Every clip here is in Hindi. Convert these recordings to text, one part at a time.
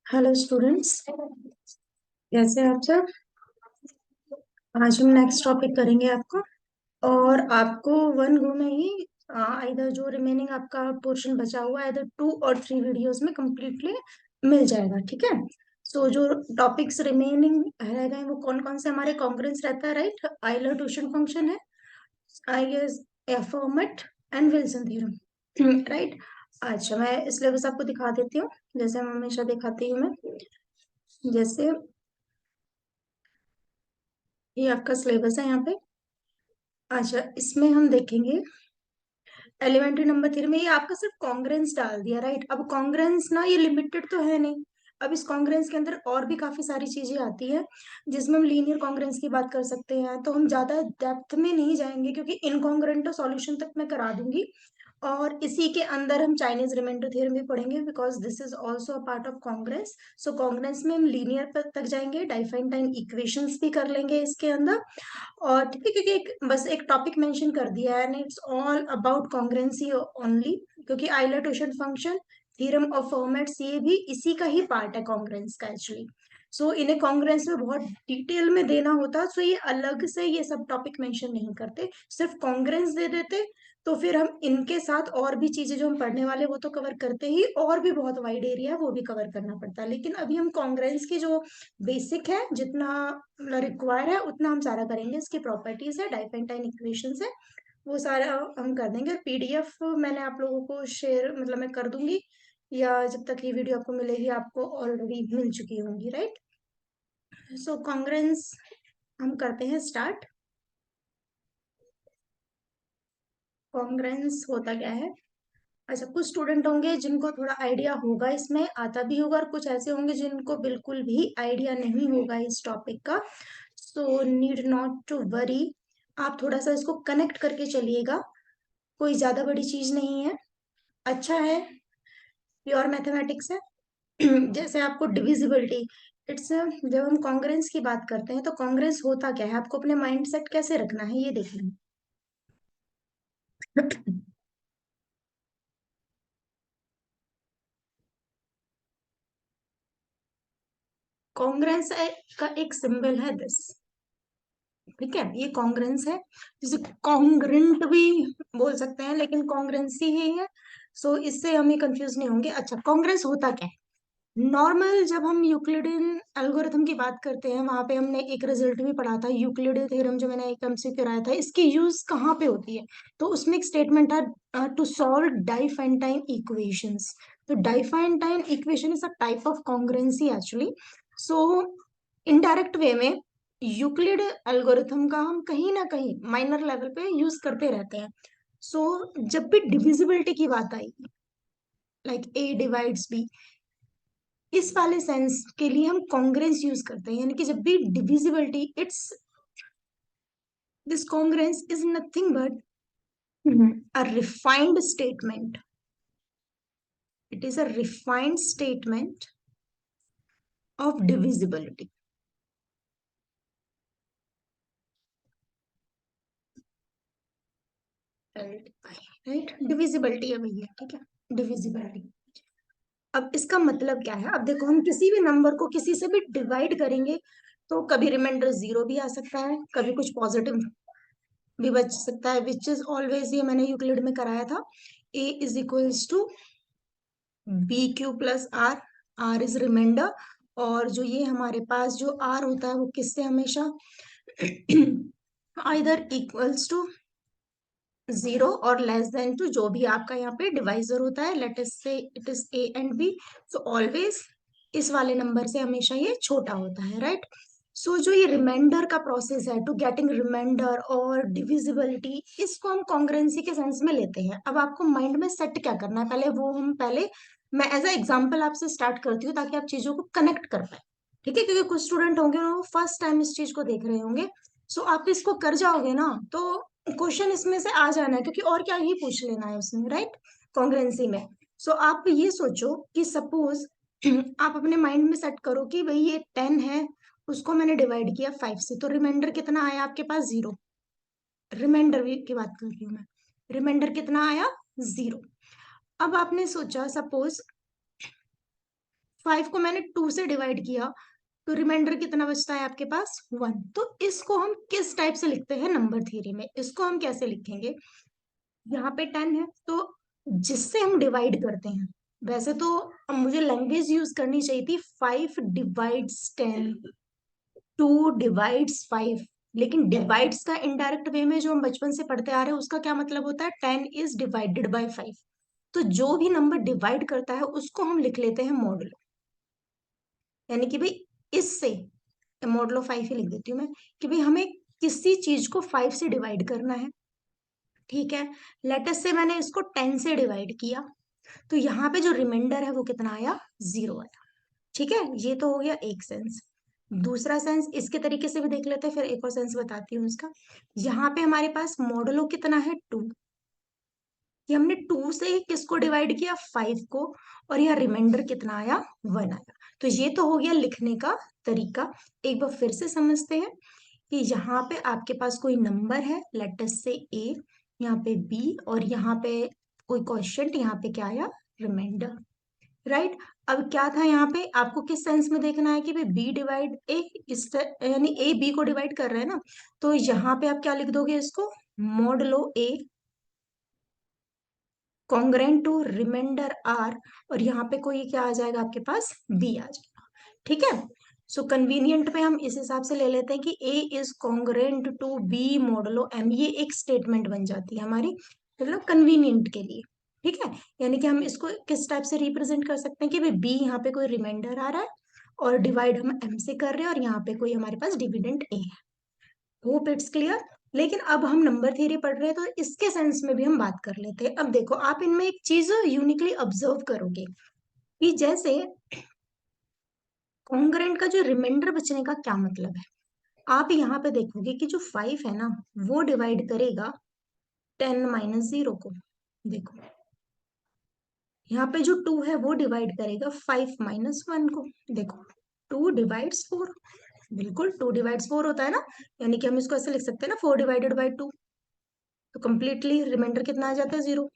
हेलो स्टूडेंट्स, कैसे हैं आप सब। आज हम नेक्स्ट टॉपिक करेंगे आपको, और आपको वन गो में ही इधर जो रिमेनिंग आपका पोर्शन बचा हुआ है, इधर 2 और 3 वीडियोस में कम्प्लीटली मिल जाएगा। ठीक है। सो जो टॉपिक्स रिमेनिंग रह गए वो कौन कौन से हमारे कॉन्ग्रुएंस रहता है, राइट। आइलर ट्यूशन फंक्शन है, I guess Fermat and Wilson theorem, right. अच्छा, मैं सिलेबस आपको दिखा देती हूँ, जैसे हम हमेशा दिखाती हूँ मैं। जैसे ये आपका सिलेबस है यहाँ पे। अच्छा, इसमें हम देखेंगे एलिमेंट्री नंबर थ्री में ये आपका सिर्फ कॉन्ग्रेंस डाल दिया, राइट। अब कॉन्ग्रेंस ना ये लिमिटेड तो है नहीं। अब इस कॉन्ग्रेंस के अंदर और भी काफी सारी चीजें आती है, जिसमें हम लीनियर कॉन्ग्रेंस की बात कर सकते हैं। तो हम ज्यादा डेप्थ में नहीं जाएंगे, क्योंकि इनकॉन्ग्रेंट सॉल्यूशन तक मैं करा दूंगी। और इसी के अंदर हम चाइनीज रिमाइंडर थ्योरम भी पढ़ेंगे, because this is also a part of congruence. So congruence में हम लीनियर तक जाएंगे, डाइफाइनटाइन इक्वेशंस भी कर लेंगे इसके अंदर। और ठीक है, क्योंकि बस एक टॉपिक मेंशन कर दिया है and it's all about congruency only, क्योंकि आइलर ट्यूशन फंक्शन, थ्योरम ऑफ फॉर्मेट्स, ये भी इसी का ही पार्ट है कॉन्ग्रुएंस का एक्चुअली। सो इन्हें कॉन्ग्रुएंस में बहुत डिटेल में देना होता, सो ये अलग से ये सब टॉपिक मेंशन नहीं करते, सिर्फ कॉन्ग्रुएंस दे देते। तो फिर हम इनके साथ और भी चीजें जो हम पढ़ने वाले वो तो कवर करते ही, और भी बहुत वाइड एरिया है वो भी कवर करना पड़ता है। लेकिन अभी हम कॉन्ग्रुएंस की जो बेसिक है, जितना रिक्वायर है उतना हम सारा करेंगे। इसकी प्रॉपर्टीज है, डाइफेंटाइन इक्वेशंस है, वो सारा हम कर देंगे। पीडीएफ मैंने आप लोगों को शेयर, मतलब मैं कर दूंगी, या जब तक ये वीडियो आपको मिलेगी आपको ऑलरेडी मिल चुकी होंगी, राइट। सो कॉन्ग्रुएंस हम करते हैं स्टार्ट। कॉन्ग्रुएंस होता क्या है। अच्छा, कुछ स्टूडेंट होंगे जिनको थोड़ा आइडिया होगा, इसमें आता भी होगा, और कुछ ऐसे होंगे जिनको बिल्कुल भी आइडिया नहीं होगा इस टॉपिक का। So need not to worry, आप थोड़ा सा इसको कनेक्ट करके चलिएगा, कोई ज्यादा बड़ी चीज नहीं है। अच्छा है, प्योर मैथमेटिक्स है। जैसे आपको डिविजिबिलिटी, इट्स, जब हम कॉन्ग्रुएंस की बात करते हैं तो कॉन्ग्रुएंस होता क्या है, आपको अपने माइंड सेट कैसे रखना है ये देख लें। कॉन्ग्रुएंस का एक सिंबल है दिस, ठीक है, ये कॉन्ग्रुएंस है। जिसे कॉन्ग्रेंट भी बोल सकते हैं, लेकिन कॉन्ग्रुएंसी ही है। सो इससे हमें कंफ्यूज नहीं होंगे। अच्छा, कॉन्ग्रुएंस होता क्या है। नॉर्मल जब हम यूक्लिडियन एल्गोरिथम की बात करते हैं, वहां पे हमने एक रिजल्ट भी पढ़ा था, यूक्लिड थ्योरम, जो मैंने एक एमसीक्यू कराया था, इसकी यूज कहाँ पे होती है। तो उसमें एक स्टेटमेंट था, टू सॉल्व डाइफेंटाइन इक्वेशंस। तो Diophantine equation is a type of congruency actually. So indirect way में यूक्लिड एल्गोरिथम का हम कहीं ना कहीं माइनर लेवल पे यूज करते रहते हैं। सो जब भी डिविजिबिलिटी की बात आई, लाइक ए डिवाइड्स बी, इस वाले सेंस के लिए हम कॉन्ग्रेंस यूज करते हैं, यानी कि जब भी divisibility, it's, this congruence is nothing but a refined statement. It is a refined statement of divisibility. Right, divisibility है भैया, ठीक है, डिविजिबिलिटी। अब इसका मतलब क्या है, अब देखो, हम किसी भी नंबर को किसी से भी डिवाइड करेंगे तो कभी रिमाइंडर जीरो भी आ सकता है, कभी कुछ पॉजिटिव भी बच सकता है, विच इज ऑलवेज, ये मैंने यूक्लिड में कराया था, A is equals to B Q plus R, R is remainder. और जो ये हमारे पास जो आर होता है वो किससे हमेशा आइदर इक्वल्स टू जीरो और लेस देन टू, जो भी आपका यहाँ पे डिवाइजर होता है, let us say it is A and B. So always इस वाले नंबर से हमेशा ये छोटा होता है, राइट। सो जो ये रिमाइंडर का प्रोसेस है, टू गेटिंग रिमाइंडर और डिविजिबिलिटी, इसको हम कॉन्ग्रुएंसी के सेंस में लेते हैं। अब आपको माइंड में सेट क्या करना है, पहले वो हम पहले, मैं एज अ एग्जाम्पल आपसे स्टार्ट करती हूँ ताकि आप चीजों को कनेक्ट कर पाए, ठीक है, क्योंकि कुछ स्टूडेंट होंगे वो फर्स्ट टाइम इस चीज को देख रहे होंगे। सो आप इसको कर जाओगे ना तो क्वेश्चन इसमें से आ जाना है, क्योंकि और क्या ही पूछ लेना है उसमें, राइट, कॉन्ग्रुएंसी में। सो आप ये सोचो कि सपोज आप अपने माइंड में सेट करो कि भाई ये 10 है, उसको मैंने डिवाइड किया 5 से, तो रिमाइंडर कितना आया आपके पास, जीरो। रिमाइंडर की बात कर रही हूँ मैं, रिमाइंडर कितना आया, 0। अब आपने सोचा सपोज 5 को मैंने 2 से डिवाइड किया, तो रिमाइंडर कितना बचता है आपके पास 1। तो इसको हम किस टाइप से लिखते हैं नंबर थ्योरी में, इसको हम कैसे लिखेंगे? यहाँ पे 10 है, तो जिससे हम डिवाइड करते हैं, वैसे तो अब मुझे लैंग्वेज यूज करनी चाहिए थी 5 डिवाइड्स 10, 2 डिवाइड्स 5, लेकिन डिवाइड्स का इनडायरेक्ट वे में जो हम बचपन से पढ़ते आ रहे हैं उसका क्या मतलब होता है? 10 इज डिवाइडेड बाय 5। तो जो भी नंबर डिवाइड करता है उसको हम लिख लेते हैं मॉडुलो, यानी कि भाई इससे मॉडुलो 5 ही लिख देती हूँ मैं, कि भाई हमें किसी चीज को 5 से डिवाइड करना है। ठीक है, लेटस से मैंने इसको 10 से डिवाइड किया, तो यहाँ पे जो रिमाइंडर है वो कितना आया? 0 आया। ठीक है, ये तो हो गया एक सेंस। दूसरा सेंस इसके तरीके से भी देख लेते हैं, फिर एक और सेंस बताती हूँ इसका। यहाँ पे हमारे पास मॉडुलो कितना है? 2। कि हमने 2 से ही किसको डिवाइड किया? 5 को। और यहाँ रिमाइंडर कितना आया? 1 आया। तो ये तो हो गया लिखने का तरीका। एक बार फिर से समझते हैं कि यहाँ पे आपके पास कोई नंबर है, लेटस से ए, यहाँ पे बी, और यहाँ पे कोई क्वेश्चन, यहाँ पे क्या आया? रिमाइंडर। राइट। अब क्या था यहाँ पे? आपको किस सेंस में देखना है कि भाई बी डिवाइड ए, इस यानी ए बी को डिवाइड कर रहे हैं ना, तो यहाँ पे आप क्या लिख दोगे इसको? Modulo A congruent to remainder R, और यहाँ पे कोई क्या आ जाएगा आपके पास? बी आ जाएगा। ठीक है, सो कन्वीनियंट पे हम इस हिसाब से ले लेते हैं कि A is congruent to B modulo M, ये एक स्टेटमेंट बन जाती है हमारी, मतलब कन्वीनियंट के लिए। ठीक है, यानी कि हम इसको किस टाइप से रिप्रेजेंट कर सकते हैं कि भाई बी यहाँ पे कोई रिमाइंडर आ रहा है और डिवाइड हम एम से कर रहे हैं, और यहाँ पे कोई हमारे पास डिविडेंड ए है। Hope it's clear. लेकिन अब हम नंबर थ्योरी पढ़ रहे हैं तो इसके सेंस में भी हम बात कर लेते हैं। अब देखो, आप इनमें एक चीज यूनिकली ऑब्जर्व करोगे कि जैसे कॉन्ग्रेंट का जो रिमाइंडर बचने का क्या मतलब है। आप यहाँ पे देखोगे कि जो 5 है ना, वो डिवाइड करेगा 10 - 0 को। देखो, यहाँ पे जो 2 है वो डिवाइड करेगा 5 - 1 को। देखो, 2 डिवाइड्स 4, बिल्कुल 2 डिवाइड्स 4 होता है ना, यानी कि हम इसको ऐसे लिख सकते हैं ना, 4/2, तो कंप्लीटली रिमाइंडर कितना आ जाता है? 0।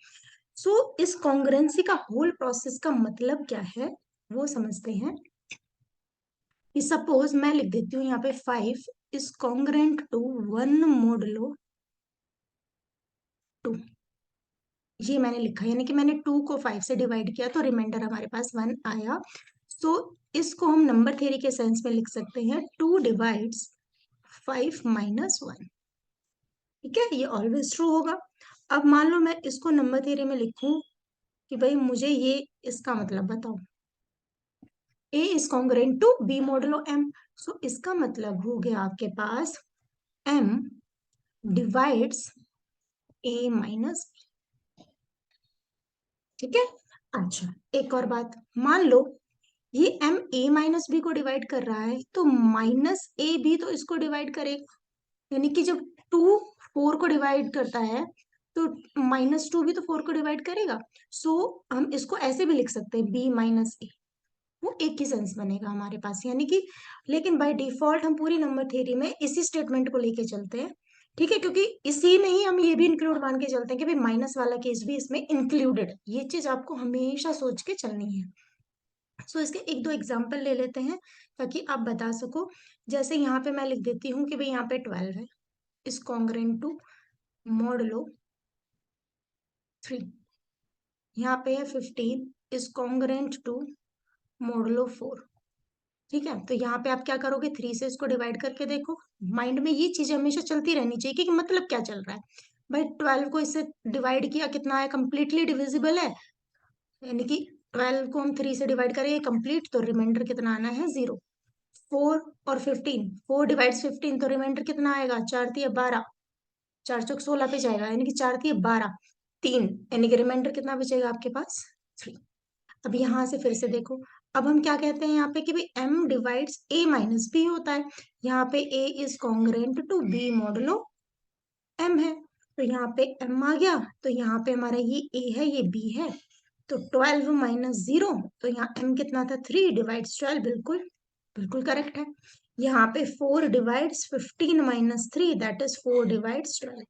सो इस कॉन्ग्रेंसी का होल प्रोसेस का मतलब क्या है वो समझते हैं। कि सपोज मैं लिख देती हूँ यहाँ पे 5 इज कॉन्ग्रेंट टू 1 मोडुलो 2। ये मैंने लिखा, यानी कि मैंने 2 को 5 से डिवाइड किया तो रिमाइंडर हमारे पास 1 आया। सो इसको हम नंबर थ्योरी के सेंस में लिख सकते हैं 2 डिवाइड्स 5 - 1। ठीक है, ये ऑलवेज ट्रू होगा। अब मान लो मैं इसको नंबर थ्योरी में लिखूं कि भाई मुझे ये इसका मतलब बताओ, A is congruent to B modulo M. So इसका मतलब हो गया आपके पास एम डिवाइड्स ए माइनस। ठीक है, अच्छा एक और बात, मान लो ये एम ए माइनस बी को डिवाइड कर रहा है, तो माइनस ए भी तो इसको डिवाइड करेगा। यानी कि जब 2 4 को डिवाइड करता है, तो -2 भी तो 4 को डिवाइड करेगा। सो हम इसको ऐसे भी लिख सकते हैं B - A, वो एक ही सेंस बनेगा हमारे पास, यानी कि। लेकिन बाय डिफॉल्ट हम पूरी नंबर थ्योरी में इसी स्टेटमेंट को लेके चलते हैं। ठीक है, क्योंकि इसी में ही हम ये भी इंक्लूड मान के चलते हैं कि भाई माइनस वाला केस भी इसमें इंक्लूडेड, ये चीज आपको हमेशा सोच के चलनी है। सो इसके एक दो एग्जाम्पल ले लेते हैं ताकि आप बता सको। जैसे यहाँ पे मैं लिख देती हूँ कि भाई यहाँ पे 12 है इज कॉन्ग्रेंट टू मॉडुलो 3। यहाँ पे है 15 इज कॉन्ग्रेंट टू मॉडुलो 4। ठीक है, तो यहाँ पे आप क्या करोगे? 3 से इसको डिवाइड करके देखो। माइंड में ये चीज हमेशा चलती रहनी चाहिए कि मतलब क्या चल रहा है। भाई 12 को इससे डिवाइड किया, कितना है? कंप्लीटली डिविजिबल है, यानी कि 12 को हम 3 से डिवाइड करेंगे कंप्लीट, तो रिमाइंडर कितना आना है? 0। 4 और 15, 4 डिवाइड्स 15, तो रिमाइंडर कितना आएगा? 4×3 = 12, 4×4 = 16 पे जाएगा, यानी कि 4×3 = 12, 3, यानी कि रिमाइंडर कितना बचेगा आपके पास? 3। अब यहां से फिर से देखो, अब हम क्या कहते हैं यहाँ पे कि भाई m divides a minus B होता है। यहाँ पे a is congruent to b modulo m है, तो यहाँ पे m आ गया, तो यहाँ पे हमारा ये a है ये b है, तो 12 - 0, तो यहाँ m कितना था? 3 डिवाइड्स 12, बिल्कुल बिल्कुल करेक्ट है। यहाँ पे 4 डिवाइड्स 15 - 3, दैट इज 4 डिवाइड्स 12।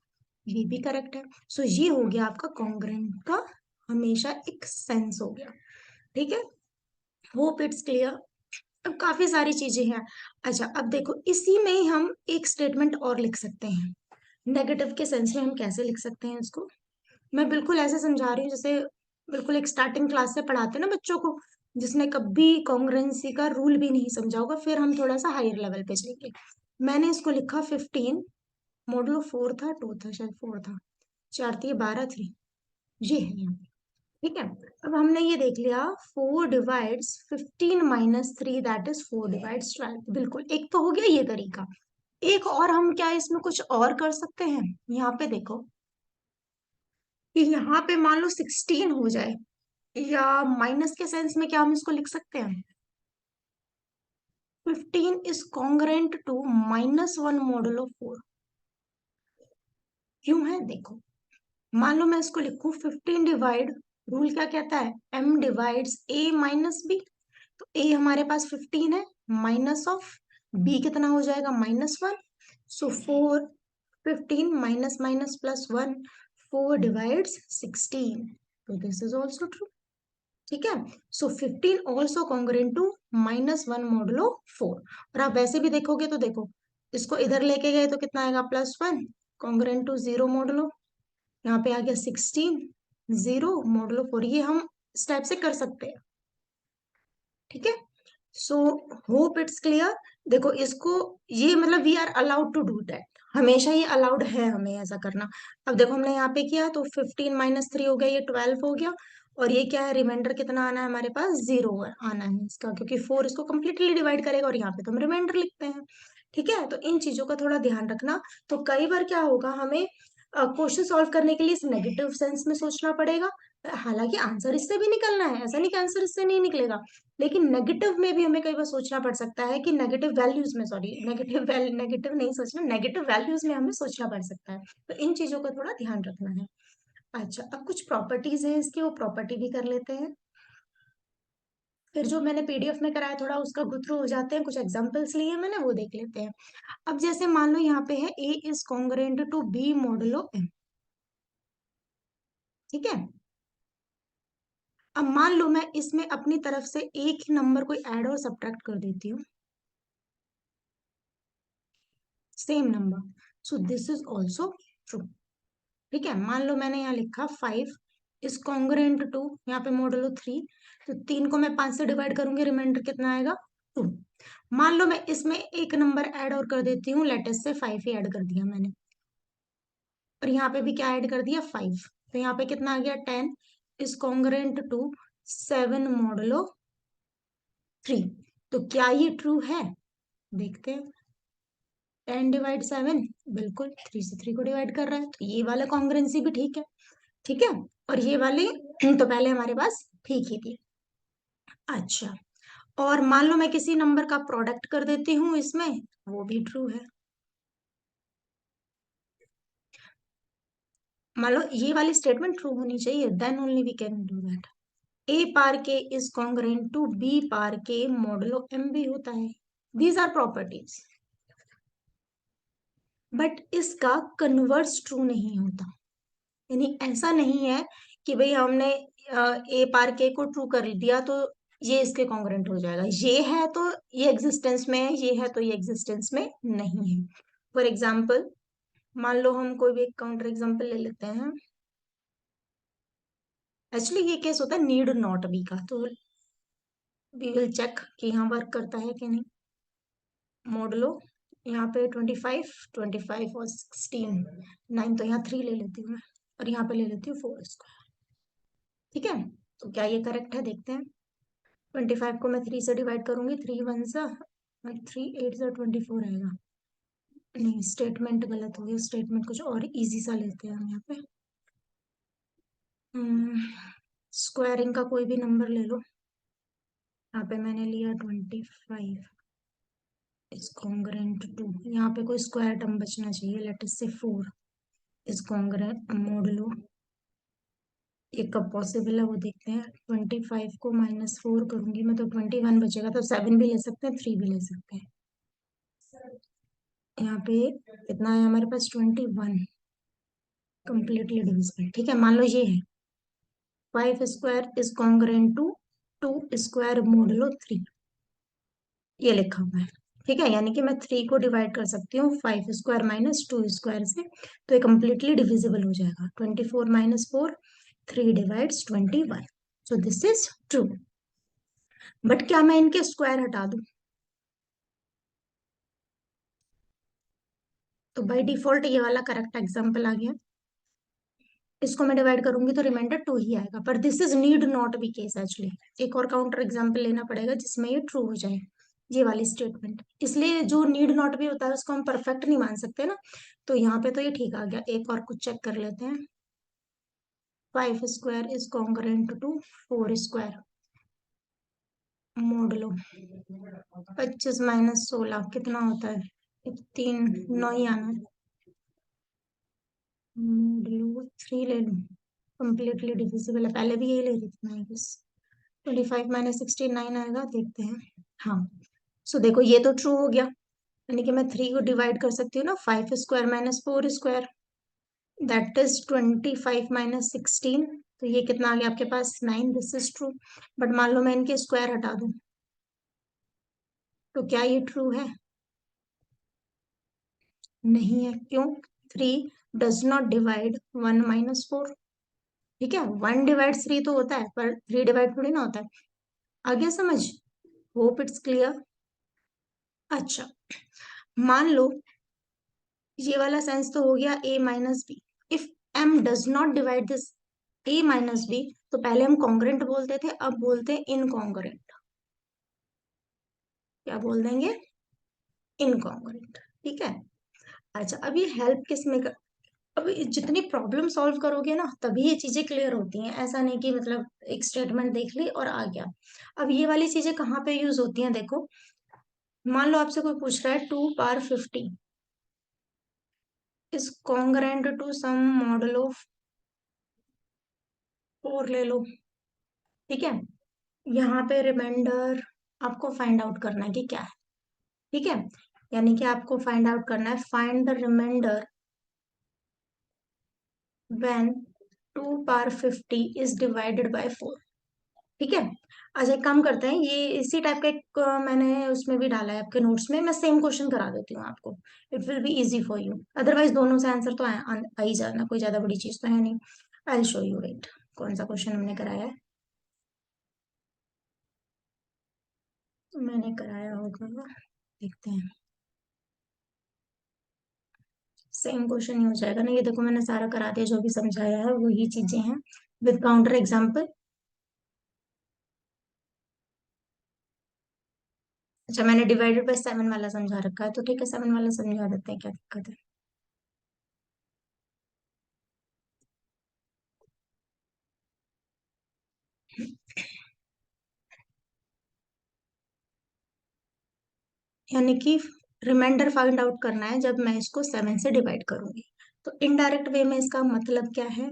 ये भी करेक्ट है। सो ये हो गया आपका कॉन्ग्रेंट का हमेशा एक सेंस हो गया। ठीक है, होप इट्स क्लियर। अब काफी सारी चीजें हैं। अच्छा, अब देखो इसी में ही हम एक स्टेटमेंट और लिख सकते हैं। नेगेटिव के सेंस में हम कैसे लिख सकते हैं इसको? मैं बिल्कुल ऐसे समझा रही हूँ जैसे बिल्कुल एक स्टार्टिंग क्लास से पढ़ाते हैं ना बच्चों को, जिसने कभी कॉन्ग्रुएंसी का रूल भी नहीं समझा होगा, फिर हम थोड़ा सा हायर लेवल पे जाएंगे। मैंने इसको लिखा 15 मॉडलो 4 था, 2 था, शायद 4 था, 4 थी, 12 थी, ये है यहाँ पे। ठीक है, अब हमने ये देख लिया 4 divides 15 minus 3 that is 4 divides 12। बिल्कुल, एक तो हो गया ये तरीका। एक और हम क्या इसमें कुछ और कर सकते हैं? यहाँ पे देखो कि यहाँ पे मान लो 16 हो जाए, या माइनस के सेंस में क्या हम इसको लिख सकते हैं? 15 इज कॉन्ग्रेंट टू -1 मॉडुलो 4। क्यों है देखो, मान लो मैं इसको लिखूं 15 डिवाइड, रूल क्या कहता है, m divides a minus B. तो a हमारे पास 15 है, माइनस ऑफ b कितना हो जाएगा, -1। सो 4, 15 माइनस माइनस प्लस 1, 4 डिवाइड्स 16। तो दिस इज ऑल्सो ट्रू। ठीक है, सो 15 ऑल्सो कॉन्ग्रेंट टू -1 मॉडुलो 4। और आप वैसे भी देखोगे तो देखो, इसको इधर लेके गए तो कितना आएगा, +1, कॉन्ग्रेंट टू 0 मॉडुलो, यहाँ पे आ गया 16, 0 मॉडुलो 4। ये हम स्टेप से कर सकते हैं। ठीक है, सो होप इट्स क्लियर। देखो इसको, ये मतलब we are allowed to do that, हमेशा ये अलाउड है हमें ऐसा करना। अब देखो हमने यहाँ पे किया तो 15 माइनस 3 हो गया, ये 12 हो गया। और ये क्या है, रिमाइंडर कितना आना है हमारे पास, 0 आना है इसका, क्योंकि 4 इसको कंप्लीटली डिवाइड करेगा और यहाँ पे तो हम रिमाइंडर लिखते हैं। ठीक है, तो इन चीजों का थोड़ा ध्यान रखना। तो कई बार क्या होगा, हमें क्वेश्चन सॉल्व करने के लिए इस नेगेटिव सेंस में सोचना पड़ेगा। हालांकि आंसर इससे भी निकलना है, ऐसा नहीं कि आंसर इससे नहीं निकलेगा, लेकिन नेगेटिव में भी हमें कई बार सोचना पड़ सकता है कि नेगेटिव वैल्यूज में, सॉरी नेगेटिव नहीं सोचना, नेगेटिव वैल्यूज में हमें सोचना पड़ सकता है। तो इन चीजों का थोड़ा ध्यान रखना है। अच्छा, अब कुछ प्रॉपर्टीज है इसकी, वो प्रॉपर्टी भी कर लेते हैं। फिर जो मैंने पीडीएफ में कराया थोड़ा उसका गो थ्रू हो जाते हैं, कुछ एग्जांपल्स लिए मैंने, वो देख लेते हैं। अब जैसे मान लो यहाँ पे है A is congruent to B modulo M. ठीक है, अब मान लो मैं इसमें अपनी तरफ से एक ही नंबर कोई ऐड और सब्ट्रैक्ट कर देती हूँ, same number, so this is also true. ठीक है, मान लो मैंने यहाँ लिखा 5 इज कॉन्ग्रुएंट टू, यहाँ पे मॉडुलो 3, तो 3 को मैं 5 से डिवाइड करूंगी, रिमाइंडर कितना आएगा, 2। मान लो मैं इसमें एक नंबर ऐड और कर देती हूँ, लेटेस्ट से 5 ही ऐड कर दिया मैंने, और यहाँ पे भी क्या ऐड कर दिया, 5। तो यहाँ पे कितना आ गया, 10 इज कॉन्ग्रुएंट टू 7 मॉडुलो 3। तो क्या ये ट्रू है? देखते हैं। 10 डिवाइड 7, बिल्कुल 3 से 3 को डिवाइड कर रहा है, तो ये वाला कॉन्ग्रुएंसी भी ठीक है। ठीक है, और ये वाली तो पहले हमारे पास ठीक ही थी। अच्छा, और मान लो मैं किसी नंबर का प्रोडक्ट कर देती हूँ इसमें, वो भी ट्रू है। मान लो ये वाली स्टेटमेंट ट्रू होनी चाहिए, then only we can do that. A power K is congruent to B power K modulo M भी होता है। दीज आर प्रॉपर्टीज, बट इसका कन्वर्स ट्रू नहीं होता। यानी ऐसा नहीं है कि भाई हमने ए पार के को ट्रू कर दिया तो ये इसके कॉन्ग्रुएंट हो जाएगा, ये है तो ये एग्जिस्टेंस में है, ये है तो ये एग्जिस्टेंस में नहीं है। फॉर एग्जाम्पल, मान लो हम कोई भी एक काउंटर एग्जाम्पल ले लेते हैं। एक्चुअली ये केस होता है नीड नॉट बी का, तो वी विल चेक कि यहाँ वर्क करता है कि नहीं। मॉडलो यहाँ पे 25, 25 और 16, 9, तो यहाँ 3 ले लेती हूँ मैं, और यहाँ पे ले लेती हूँ 4 इसको। ठीक है, तो क्या ये करेक्ट है, देखते हैं। 25 को मैं 3 से डिवाइड करूंगी, 3 वन सा, 3 8 सा 24 आएगा। नहीं, स्टेटमेंट गलत हो गया, स्टेटमेंट कुछ और इजी सा लेते हैं हम यहाँ पे। स्क्वायरिंग का कोई भी नंबर ले लो। यहाँ पे मैंने लिया 25 इज कॉन्ग्रुएंट टू, यहाँ पे कोई स्क्वायर टर्म बचना चाहिए, लेट अस से 4 इज कॉन्ग्रुएंट मॉडुलो, ये कब पॉसिबल है वो देखते हैं। 25 को -4 करूंगी मैं तो 21 बचेगा, तो 7 भी ले सकते हैं, 3 भी ले सकते हैं। यहाँ पे कितना है हमारे पास, 21। Completely divisible. ठीक है, मान लो ये है 5 square is congruent to 2 square modulo 3, ये लिखा हुआ है। ठीक है, यानी कि मैं 3 को डिवाइड कर सकती हूँ 5 स्क्वायर माइनस 2 स्क्वायर से, तो ये कंप्लीटली डिविजिबल हो जाएगा। 24 minus 4, 3 divides 21, so this is true. But क्या मैं इनके स्क्वायर हटा दूं? तो बाय डिफॉल्ट ये वाला करेक्ट एग्जाम्पल आ गया। इसको मैं डिवाइड करूंगी तो रिमाइंडर 2 ही आएगा, पर this is need not be case actually. एक और काउंटर एग्जाम्पल लेना पड़ेगा जिसमें ये ट्रू हो जाए, ये वाली स्टेटमेंट। इसलिए जो नीड नॉट भी होता है उसको हम परफेक्ट नहीं मान सकते ना, तो यहाँ पे तो ये ठीक आ गया। एक और कुछ चेक कर लेते हैं। 5 square is congruent to 4 square modulo 25 minus 16 कितना होता है? 3, 9 ही आना है। मोडलो 3 ले लूं, कंप्लीटली डिविजिबल है, पहले भी यही ले रही थी मैं बस। 25 माइनस 16 9 आएगा, देखते हैं। हाँ, सो देखो ये तो ट्रू हो गया, यानी कि मैं 3 को डिवाइड कर सकती हूँ ना 5 square minus 4 square, that is 25 minus 16, तो ये कितना आ गया आपके पास? 9, दिस इज ट्रू। बट मान लो मैं इनके स्क्वायर हटा दूं, तो क्या ये ट्रू है? नहीं है। क्यों? 3 डज नॉट डिवाइड 1 माइनस 4। ठीक है, 1 डिवाइड 3 तो होता है, पर 3 डिवाइड थोड़ी ना होता है। आ गया समझ? Hope it's clear. अच्छा, मान लो ये वाला सेंस तो हो गया a minus B. If m does not divide this a minus B, तो पहले हम कॉन्ग्रेंट बोलते थे, अब बोलते हैं इनकॉन्ग्रेंट। क्या बोल देंगे? इनकॉन्ग्रेंट। ठीक है। अच्छा, अब ये हेल्प किस में अब ये जितनी प्रॉब्लम सॉल्व करोगे ना तभी ये चीजें क्लियर होती हैं। ऐसा नहीं कि मतलब एक स्टेटमेंट देख ली और आ गया। अब ये वाली चीजें कहाँ पे यूज होती हैं देखो। मान लो आपसे कोई पूछ रहा है 2 power 50 is congruent to some modulo of 4 ले लो। ठीक है, यहाँ पे रिमाइंडर आपको फाइंड आउट करना है कि क्या है। ठीक है, यानी कि आपको फाइंड आउट करना है, find the remainder when 2 power 50 is divided by 4। ठीक है। अच्छा, एक काम करते हैं, ये इसी टाइप का एक मैंने उसमें भी डाला है आपके नोट्स में, मैं सेम क्वेश्चन करा देती हूँ आपको। It will be easy for you, otherwise दोनों से आंसर तो आ ही जाना, कोई ज्यादा बड़ी चीज तो है नहीं। आई शो यू, वेट, कौन सा क्वेश्चन हमने कराया है। तो मैंने कराया होगा, देखते हैं। सेम क्वेश्चन ही हो जाएगा ना, ये देखो मैंने सारा करा दिया, जो भी समझाया है वही चीजें हैं विद काउंटर एग्जाम्पल। अच्छा, मैंने डिवाइडेड बाय 7 वाला समझा रखा है, तो ठीक है 7 वाला समझा देते हैं, क्या दिक्कत है। यानी कि रिमाइंडर फाइंड आउट करना है जब मैं इसको 7 से डिवाइड करूंगी। तो इनडायरेक्ट वे में इसका मतलब क्या है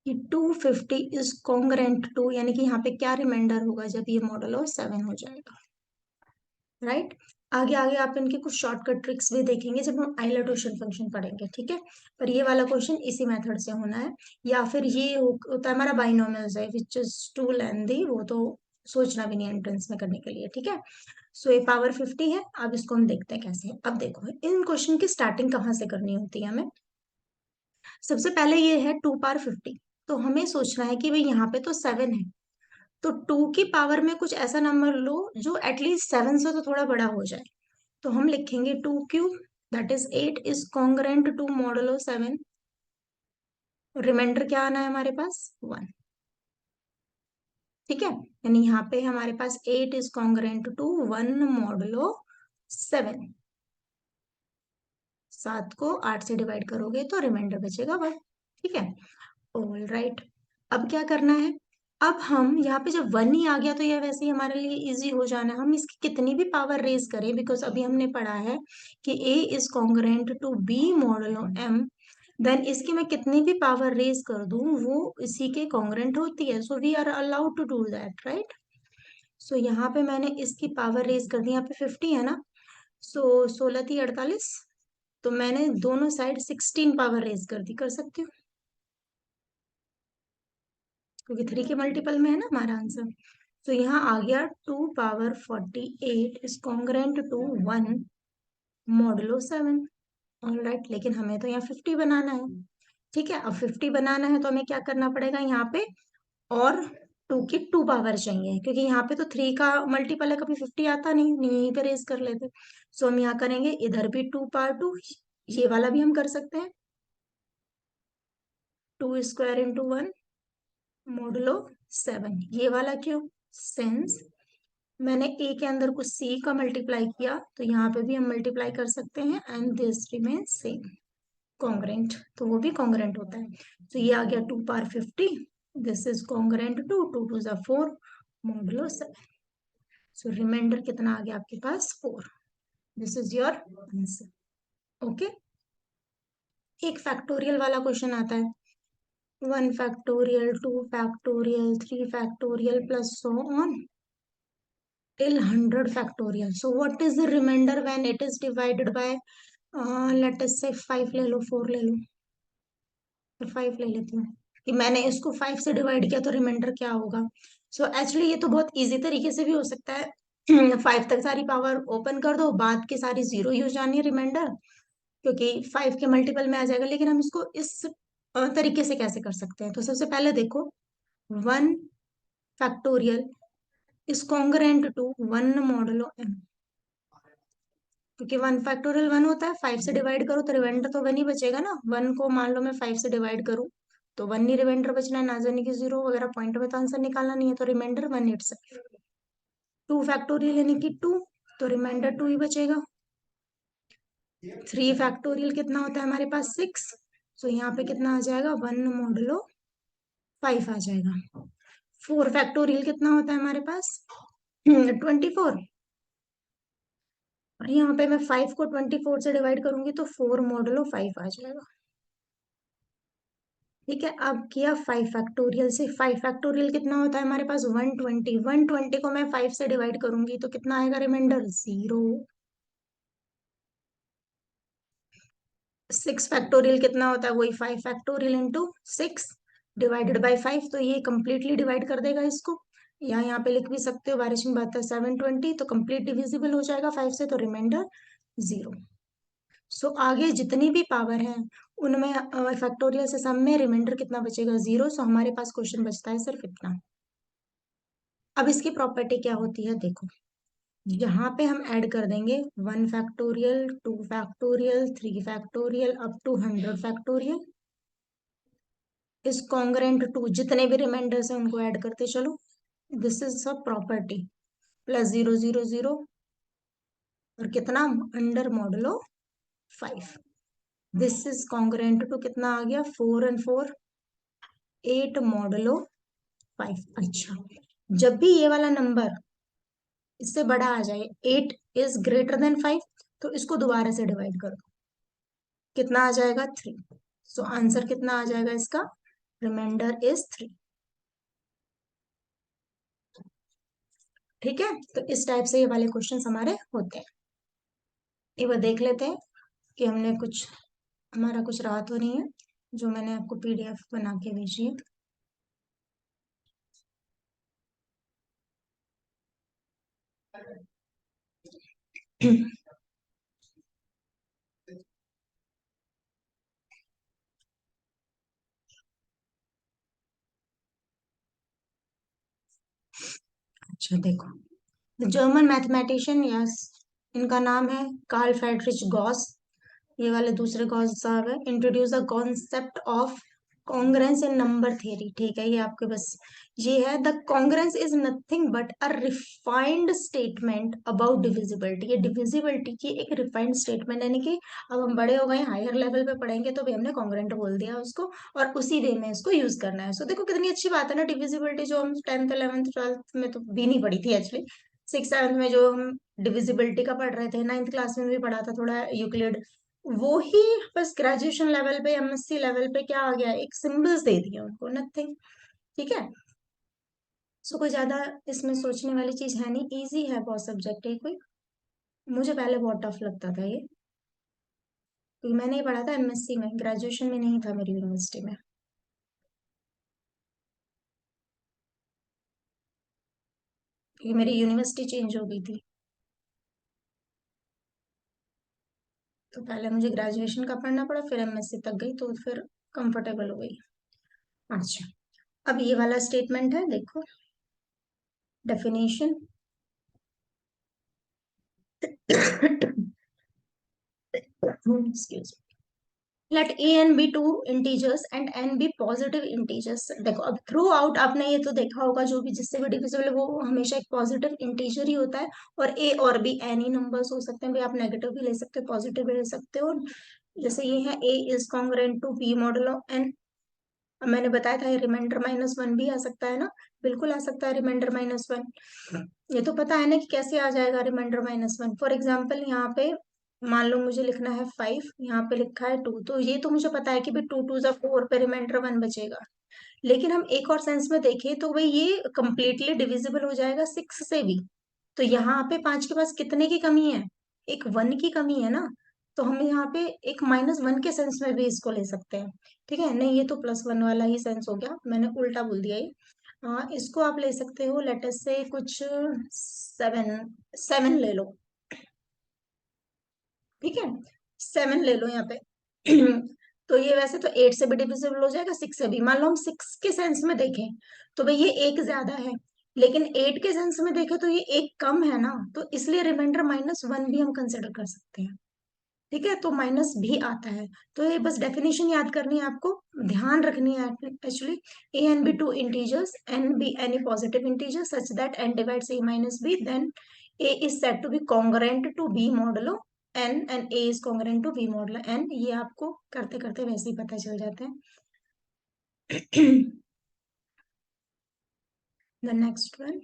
कि 250 इज कॉन्ग्रेंट टू, यानी कि यहाँ पे क्या रिमाइंडर होगा जब ये मॉडल और 7 हो जाएगा। राइट। आगे आगे आप इनके कुछ शॉर्टकट ट्रिक्स भी देखेंगे जब हम आइलैंड फंक्शन पढ़ेंगे। ठीक है, पर ये वाला क्वेश्चन इसी मेथड से होना है। या फिर ये होता है हमारा बाइनोमियल्स है विच इज टू लेंथी, वो तो सोचना भी नहीं एंट्रेंस में करने के लिए। ठीक है, सो ये पावर 50 है। अब इसको हम देखते हैं कैसे है। अब देखो इन क्वेश्चन की स्टार्टिंग कहाँ से करनी होती है हमें। सबसे पहले ये है 2 पावर 50, तो हमें सोचना है कि भाई यहाँ पे तो 7 है, तो 2 की पावर में कुछ ऐसा नंबर लो जो एटलीस्ट 7 से तो थोड़ा बड़ा हो जाए। तो हम लिखेंगे 2 cube, that is 8 is congruent to modulo 7। Remainder क्या आना है हमारे पास? 1। ठीक है, यानी यहाँ पे हमारे पास 8 इज कॉन्ग्रेंट टू 1 मॉडलो 7। 7 को 8 से डिवाइड करोगे तो रिमाइंडर बचेगा 1। ठीक है, ऑल राइट। अब क्या करना है, अब हम यहाँ पे जब 1 ही आ गया तो यह वैसे ही हमारे लिए इजी हो जाना है। हम इसकी कितनी भी पावर रेज करें, बिकॉज अभी हमने पढ़ा है कि a is congruent to b modulo m, then इसकी मैं कितनी भी पावर रेज कर दूं वो इसी के कॉन्ग्रेंट होती है। So we are allowed to do that, right. So यहाँ पे मैंने इसकी पावर रेज कर दी, यहाँ पे 50 है ना, सो 16 थी 48, तो मैंने दोनों साइड 16 पावर रेज कर दी, कर सकती हूँ, क्योंकि 3 के मल्टीपल में है ना हमारा आंसर। तो यहाँ आ गया 2 power 48 is congruent to 1 modulo 7। All right, लेकिन हमें तो यहाँ 50 बनाना है। ठीक है, अब 50 बनाना है तो हमें क्या करना पड़ेगा यहाँ पे, और 2 की 2 पावर चाहिए, क्योंकि यहाँ पे तो 3 का मल्टीपल है, कभी 50 आता नहीं, यहीं पे रेज कर लेते। सो हम यहाँ करेंगे, इधर भी 2 पावर 2, ये वाला भी हम कर सकते हैं, 2 स्क्वायर इंटू 1 मॉडुलो 7। ये वाला क्यों, सिंस मैंने ए के अंदर कुछ सी का मल्टीप्लाई किया, तो यहाँ पे भी हम मल्टीप्लाई कर सकते हैं, and this remain same, congruent, तो वो भी कॉन्ग्रेंट होता है। तो ये आ गया 2 power 50, this is congruent to 2 2 4 modulo 7। So remainder कितना आ गया आपके पास, 4। This is your answer. Okay, एक फैक्टोरियल वाला क्वेश्चन आता है, 1 factorial, 2 factorial, 3 factorial plus so on till 100 factorial. So what is the remainder when it is divided by, let us say 5 ले लो, 4 ले लो, तो 5 ले लेती हूँ, कि मैंने इसको 5 से डिवाइड किया तो रिमाइंडर क्या होगा। सो एक्चुअली ये तो बहुत इजी तरीके से भी हो सकता है, 5 तक सारी पावर ओपन कर दो, बाद की सारी जीरो ही हो जानी है रिमाइंडर, क्योंकि 5 के मल्टीपल में आ जाएगा। लेकिन हम इसको इस तरीके से कैसे कर सकते हैं, तो सबसे पहले देखो, 1 factorial is congruent to 1 modulo m, क्योंकि 1 फैक्टोरियल 1 होता है, 5 से डिवाइड करो तो रिमाइंडर तो 1 ही बचेगा ना। 1 को मान लो मैं 5 से डिवाइड करूँ तो 1 ही रिमाइंडर बचना है, ना जाने की जीरो वगैरह पॉइंट में तो आंसर निकालना नहीं है, तो रिमाइंडर 1 इटसेल्फ। 2 फैक्टोरियल यानी कि 2, तो रिमाइंडर 2 ही बचेगा। 3 फैक्टोरियल कितना होता है हमारे पास, 6, तो यहाँ पे कितना आ जाएगा, 1 मॉडुलो 5 आ जाएगा। 4 फैक्टोरियल कितना होता है हमारे पास, 24, और यहाँ पे मैं 5 को 24 से डिवाइड करूंगी तो 4 मॉडुलो 5 आ जाएगा। ठीक है, अब किया 5 फैक्टोरियल से, 5 फैक्टोरियल कितना होता है हमारे पास, 120, 120 को मैं 5 से डिवाइड करूंगी तो कितना आएगा रिमाइंडर, 0। 6 फैक्टोरियल कितना होता है, वही 5 फैक्टोरियल इंटू 6 डिवाइडेड बाई 5, तो ये कंप्लीटली डिवाइड कर देगा इसको, या यहाँ पे लिख भी सकते हो, बारिश में बात है, 720, तो कंप्लीट डिविजिबल हो जाएगा 5 से, तो रिमाइंडर 0। सो आगे जितनी भी पावर है उनमें फैक्टोरियल से सम में रिमाइंडर कितना बचेगा, 0। सो हमारे पास क्वेश्चन बचता है सिर्फ इतना। अब इसकी प्रॉपर्टी क्या होती है देखो, यहाँ पे हम ऐड कर देंगे 1 factorial, 2 factorial, 3 factorial up to 100 factorial is congruent to, जितने भी रिमाइंडर्स हैं उनको ऐड करते चलो, दिस इज सब प्रॉपर्टी, प्लस 0 0 0, और कितना, under modulo 5। This is congruent to कितना आ गया, 4 and 4, 8 मॉडुलो 5। अच्छा, जब भी ये वाला नंबर इससे बड़ा आ जाए, 8 इज ग्रेटर देन 5, तो इसको दोबारा से डिवाइड करो, कितना आ जाएगा, 3। सो आंसर कितना आ जाएगा इसका, रिमाइंडर इज 3। ठीक है, तो इस टाइप से ये वाले क्वेश्चंस हमारे होते हैं। एक बार देख लेते हैं कि हमने कुछ, हमारा कुछ रहा तो नहीं है, जो मैंने आपको पीडीएफ बना के भेजी है। अच्छा देखो, द जर्मन मैथमेटिशियन, यस, इनका नाम है कार्ल फ्रेडरिच गॉस, ये वाले दूसरे कौन साहब है, introduce the concept of congruence in number theory. ठीक है, ये आपके बस ये है, the congruence is nothing but a refined statement about divisibility. ये डिविजिबिलिटी की एक रिफाइंड स्टेटमेंट, यानी कि अब हम बड़े हो गए, हायर लेवल पे पढ़ेंगे तो भी हमने कॉन्ग्रेंट बोल दिया उसको, और उसी वे में इसको यूज करना है। सो देखो कितनी अच्छी बात है ना, डिविजिबिलिटी जो हम 10th 11th 12th में तो भी नहीं पढ़ी थी एक्चुअली, 6th 7th में जो हम डिविजिबिलिटी का पढ़ रहे थे, 9th क्लास में भी पढ़ा था थोड़ा यूक्लिड, वो ही बस ग्रेजुएशन लेवल पे, एमएससी लेवल पे क्या आ गया, एक सिंबल्स दे दिए उनको, नथिंग। ठीक है, सो कोई ज्यादा इसमें सोचने वाली चीज है नहीं, इजी है बहुत सब्जेक्ट है कोई, मुझे पहले बहुत टफ लगता था ये। क्योंकि मैंने ये पढ़ा था एमएससी में, ग्रेजुएशन में नहीं था मेरी यूनिवर्सिटी में, क्योंकि मेरी यूनिवर्सिटी चेंज हो गई थी। तो पहले मुझे ग्रेजुएशन का पढ़ना पड़ा, फिर एमएससी तक गई, तो फिर कंफर्टेबल हो गई। अच्छा, अब ये वाला स्टेटमेंट है, देखो definition. Excuse, let a and b two integers and n be positive integers. देखो अब थ्रू आउट आपने ये तो देखा होगा, जो भी जिससे भी डिविजिबल है वो हमेशा एक पॉजिटिव इंटीजर ही होता है। और ए और बी एनी नंबर्स हो सकते हैं भाई, आप नेगेटिव भी ले सकते हो, पॉजिटिव भी ले सकते हो। जैसे ये है A is congruent to B model of N. मैंने बताया था ये रिमाइंडर -1 भी आ सकता है ना, बिल्कुल आ सकता है रिमाइंडर -1। ये तो पता है ना कि कैसे आ जाएगा रिमाइंडर -1। फॉर एग्जाम्पल यहाँ पे मान लो मुझे लिखना है 5, यहाँ पे लिखा है 2, तो ये तो मुझे पता है कि भाई 2 2 4 पे रिमाइंडर 1 बचेगा। लेकिन हम एक और सेंस में देखें तो भाई ये कंप्लीटली डिविजिबल हो जाएगा 6 से भी। तो यहाँ पे 5 के पास कितने की कमी है, एक 1 की कमी है ना। तो हम यहाँ पे एक -1 के सेंस में भी इसको ले सकते हैं। ठीक है, नहीं ये तो +1 वाला ही सेंस हो गया, मैंने उल्टा बोल दिया ये। इसको आप ले सकते हो, लेटस से कुछ 7 7 ले लो। ठीक है, 7 ले लो यहाँ पे। तो ये वैसे तो 8 से भी डिविजिबल हो जाएगा, 6 से भी। मान लो हम 6 के सेंस में देखें तो भाई ये एक ज्यादा है, लेकिन 8 के सेंस में देखें तो ये एक कम है ना, तो इसलिए रिमाइंडर -1 भी हम कंसिडर कर सकते हैं। ठीक है, तो माइनस भी आता है। तो ये बस डेफिनेशन याद करनी है आपको, ध्यान रखनी है actually. A and b two integers, n be any positive integer such that n divides A minus B, then A is said to be congruent to B modulo n and a is congruent to B modulo n. ये आपको करते करते वैसे ही पता चल जाता है। द नेक्स्ट वन,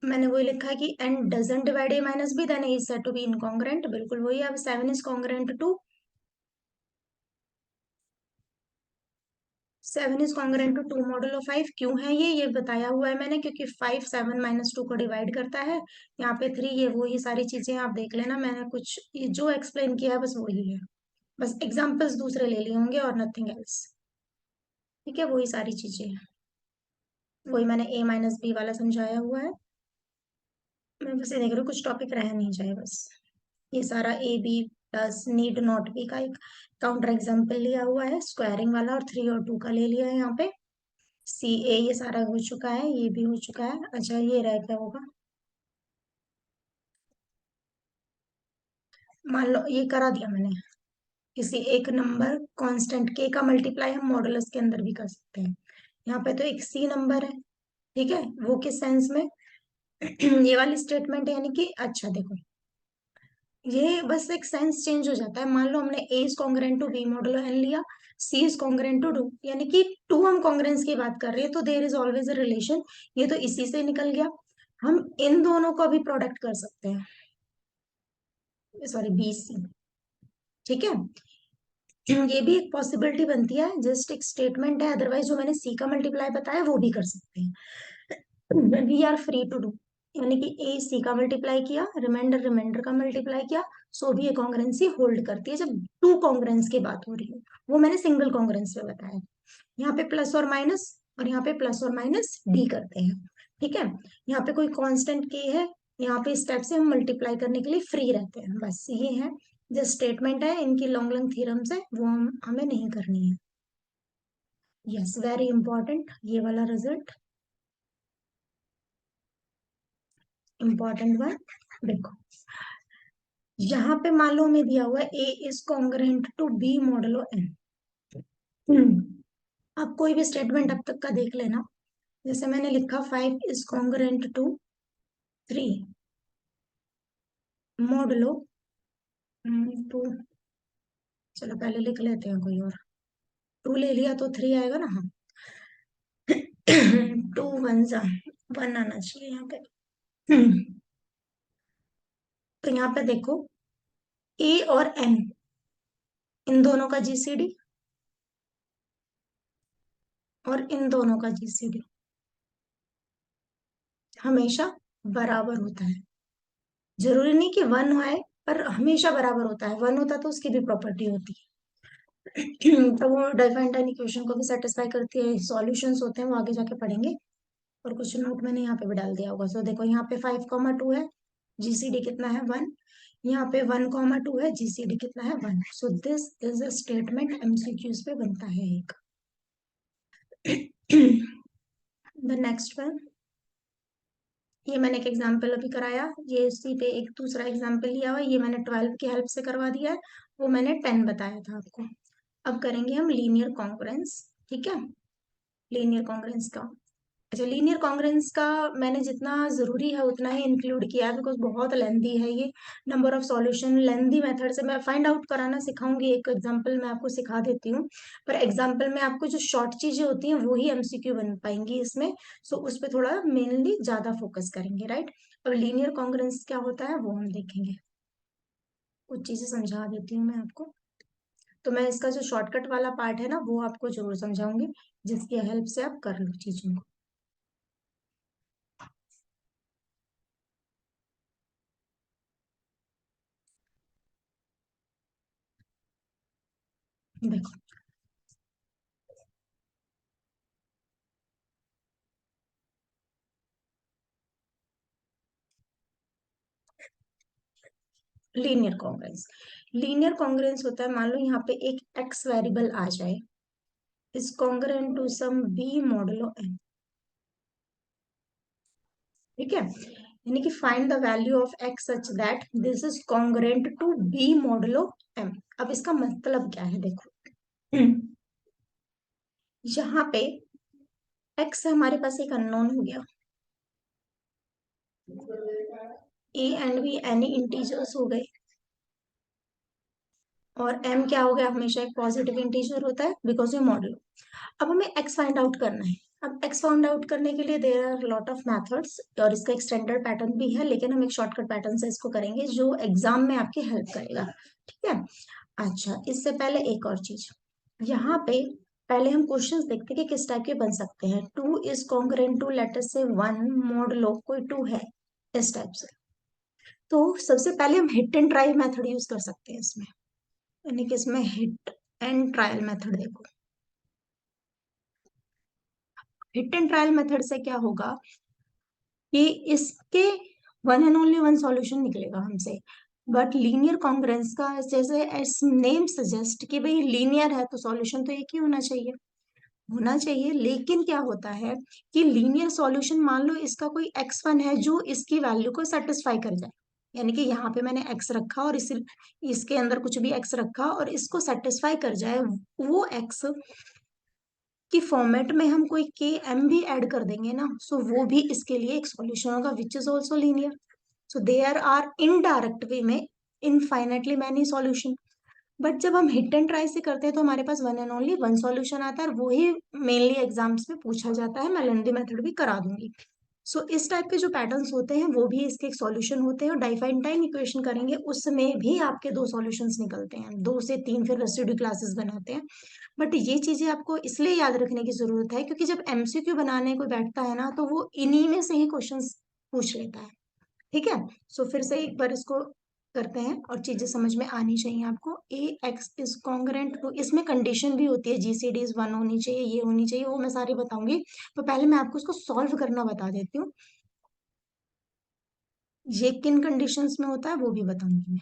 मैंने वही लिखा है कि N doesn't divide A minus B, then A is said to be incongruent. बिल्कुल वही। अब 7 is congruent to 7 is congruent to 2 model of 5। क्यों है ये बताया हुआ है मैंने, क्योंकि 5 7 -2 को डिवाइड करता है। यहाँ पे 3, ये वही सारी चीजें आप देख लेना, मैंने कुछ ये जो एक्सप्लेन किया है बस वही है। बस एग्जाम्पल्स दूसरे ले लिए होंगे और नथिंग एल्स। ठीक है, वही सारी चीजें हैं, वही मैंने A-B वाला समझाया हुआ है। मैं बस ये देख रही हूँ कुछ टॉपिक रह नहीं जाए बस। ये सारा AB plus need not be का एक काउंटर एग्जाम्पल लिया हुआ है, स्क्वायरिंग वाला, और 3 और 2 का ले लिया है यहाँ पे। CA ये सारा हो चुका है, ये भी हो चुका है। अच्छा, ये रह क्या होगा, मान लो ये करा दिया मैंने। किसी एक नंबर कांस्टेंट के का मल्टीप्लाई हम मॉडुलस के अंदर भी कर सकते हैं। यहाँ पे तो एक C नंबर है। ठीक है, वो किस सेंस में, ये वाली स्टेटमेंट है, यानी कि अच्छा देखो, ये बस एक सेंस चेंज हो जाता है। मान लो हमने A is congruent to B modulo n लिया, C इज कॉन्ग्रुएंट टू 2, यानी कि 2 हम कॉन्ग्रुएंस की बात कर रहे हैं, तो there is always a relation. ये तो इसी से निकल गया। हम इन दोनों को भी प्रोडक्ट कर सकते हैं, सॉरी BC। ठीक है, ये भी एक पॉसिबिलिटी बनती है, जस्ट एक स्टेटमेंट है। अदरवाइज जो मैंने C का मल्टीप्लाई बताया वो भी कर सकते हैं, we are free to do. यानी कि A C का मल्टीप्लाई किया, रिमाइंडर रिमाइंडर का मल्टीप्लाई किया, सो भी ये कॉन्ग्रुएंसी होल्ड करती है जब 2 कॉन्ग्रुएंस की बात हो रही है। वो मैंने सिंगल कॉन्ग्रुएंस में बताया। यहाँ पे प्लस और माइनस, और यहाँ पे प्लस और माइनस D करते हैं। ठीक है, यहाँ पे कोई कांस्टेंट K है, यहाँ पे स्टेप से हम मल्टीप्लाई करने के लिए फ्री रहते हैं। बस ये है जो स्टेटमेंट है, इनकी लॉन्ग लॉन्ग थ्योरम्स है, वो हमें नहीं करनी है। यस, वेरी इंपॉर्टेंट ये वाला रिजल्ट, इंपॉर्टेंट वन। देखो यहाँ पे मान लो हमें दिया हुआ है A is congruent to B modulo n। अब कोई भी स्टेटमेंट अब तक का देख लेना। जैसे मैंने लिखा 5 इज कॉन्ग्रुएंट टू 3 मॉडलो 2। चलो पहले लिख लेते हैं कोई और। 2 ले लिया तो 3 आएगा ना, हाँ। 2 1 जा 1 आना चाहिए यहाँ पे। तो यहाँ पे देखो A और N, इन दोनों का GCD और इन दोनों का GCD हमेशा बराबर होता है। जरूरी नहीं कि 1 आए पर हमेशा बराबर होता है, 1 होता तो उसकी भी प्रॉपर्टी होती है। तो वो डिफरेंट इक्वेशन को भी सेटिस्फाई करती है। सॉल्यूशंस होते हैं वो आगे जाके पढ़ेंगे, और कुछ नोट मैंने यहाँ पे भी डाल दिया होगा। सो देखो यहाँ पे 5,2 है, जीसीडी कितना है 1। यहाँ पे 1,2 है, जीसीडी कितना है 1। So this is a statement, MCQs पे बनता है एक। द नेक्स्ट वन, ये मैंने एक एग्जाम्पल अभी कराया, ये इसी पे एक दूसरा एग्जाम्पल लिया हुआ है, ये मैंने 12 की हेल्प से करवा दिया है, वो मैंने 10 बताया था आपको। अब करेंगे हम लीनियर कॉन्ग्रुएंस, ठीक है, लीनियर कॉन्ग्रुएंस का। अच्छा, लीनियर कॉन्ग्रुएंस का मैंने जितना जरूरी है उतना ही इंक्लूड किया है, बिकॉज बहुत लेंदी है ये। Number of solution lengthy method से मैं फाइंड आउट कराना सिखाऊंगी, एक एग्जांपल मैं आपको सिखा देती हूँ, पर एग्जांपल में आपको जो शॉर्ट चीजें होती हैं वो ही एमसीक्यू बन पाएंगी इसमें। सो उस पर थोड़ा मेनली ज्यादा फोकस करेंगे, राइट। अब लीनियर कॉन्ग्रुएंस क्या होता है वो हम देखेंगे, कुछ चीजें समझा देती हूँ मैं आपको। तो मैं इसका जो शॉर्टकट वाला पार्ट है ना वो आपको जरूर समझाऊंगी, जिसकी हेल्प से आप कर लो चीजों को। देखो, लीनियर कॉन्ग्रुएंस, लीनियर कॉन्ग्रुएंस होता है, मान लो यहाँ पे एक एक्स वेरिएबल आ जाए, is congruent to some b modulo n, ठीक है। यानी कि find the value of x such that this is congruent to B modulo m. अब इसका मतलब क्या है, देखो, यहाँ पे एक्स हमारे पास एक अननोन हो गया, ए एंड बी एनी इंटीजर्स हो गए, और एम क्या हो गया, हमेशा एक पॉजिटिव इंटीजर होता है बिकॉज ये मॉडल। अब हमें एक्स फाइंड आउट करना है। अब एक्स फाइंड आउट करने के लिए there are lot of methods, और इसका एक स्टैंडर्ड पैटर्न भी है, लेकिन हम एक शॉर्टकट पैटर्न से इसको करेंगे जो एग्जाम में आपकी हेल्प करेगा, ठीक है। अच्छा, इससे पहले एक और चीज, यहाँ पे पहले हम क्वेश्चंस देखते हैं कि किस टाइप के बन सकते हैं। टू इज कॉन्ग्रुएंट टू लेटर से वन मोड लो कोई टू है, इस टाइप से। तो सबसे पहले हम hit and try method use कर सकते हैं इसमें, यानी कि इसमें हिट एंड ट्रायल मेथड। देखो, हिट एंड ट्रायल मेथड से क्या होगा कि इसके one and only one solution निकलेगा हमसे। बट लीनियर कॉन्ग्रुएंस का जैसे एस नेम सजेस्ट कि भाई लीनियर है तो सॉल्यूशन तो एक ही होना चाहिए, होना चाहिए। लेकिन क्या होता है कि लीनियर सॉल्यूशन, मान लो इसका कोई x1 है जो इसकी वैल्यू को सेटिस्फाई कर जाए, यानी कि यहाँ पे मैंने x रखा और इस इसके अंदर कुछ भी x रखा और इसको सेटिस्फाई कर जाए, वो x कि फॉर्मेट में हम कोई के एम भी ऐड कर देंगे ना, सो वो भी इसके लिए एक सॉल्यूशन होगा which is also linear. So there are indirect way में इनफाइनेटली मैनी सॉल्यूशन। बट जब हम हिट एंड ट्राई से करते हैं तो हमारे पास one and only one solution आता है, और वो ही मेनली एग्जाम्स में पूछा जाता है। मैं लेंदी मेथड भी करा दूंगी। सो इस टाइप के जो पैटर्न्स होते हैं वो भी इसके एक सॉल्यूशन होते हैं, और डाइफाइनटाइन इक्वेशन करेंगे उसमें भी आपके दो सॉल्यूशंस निकलते हैं, 2 से 3 फिर रेसिड्यू क्लासेस बनाते हैं। बट ये चीजें आपको इसलिए याद रखने की जरूरत है क्योंकि जब एमसीक्यू बनाने कोई बैठता है ना तो वो इन्हीं में से ही क्वेश्चंस पूछ लेता है, ठीक है। सो फिर से एक बार इसको करते हैं, और चीजें समझ में आनी चाहिए आपको। ए एक्स इज कॉन्ग्रुएंट टू, इसमें कंडीशन भी होती है, जीसीडी इज 1 होनी चाहिए, ये होनी चाहिए, वो मैं सारी बताऊंगी। तो पहले मैं आपको इसको सॉल्व करना बता देती हूँ, ये किन कंडीशंस में होता है वो भी बताऊंगी मैं।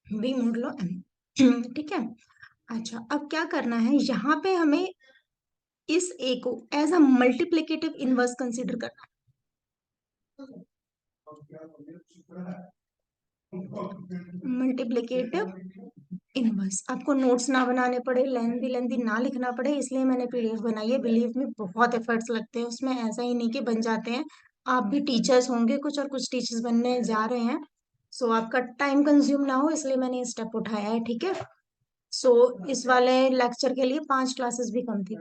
बी मोड लो एम, ठीक है। अच्छा, अब क्या करना है, यहाँ पे हमें इस ए को as a multiplicative inverse consider करना है। मल्टीप्लिकेटिव इनवर्स, आपको नोट्स ना बनाने पड़े, लेंदी लेंदी ना लिखना पड़े, इसलिए मैंने पीडीएफ बनाई है। बिलीव में बहुत एफर्ट्स लगते हैं उसमें, ऐसा ही नहीं कि बन जाते हैं। आप भी टीचर्स होंगे कुछ, और कुछ टीचर्स बनने जा रहे हैं, सो आपका टाइम कंज्यूम ना हो इसलिए मैंने ये स्टेप उठाया है, ठीक है। सो इस वाले लेक्चर के लिए 5 क्लासेस भी कम थी,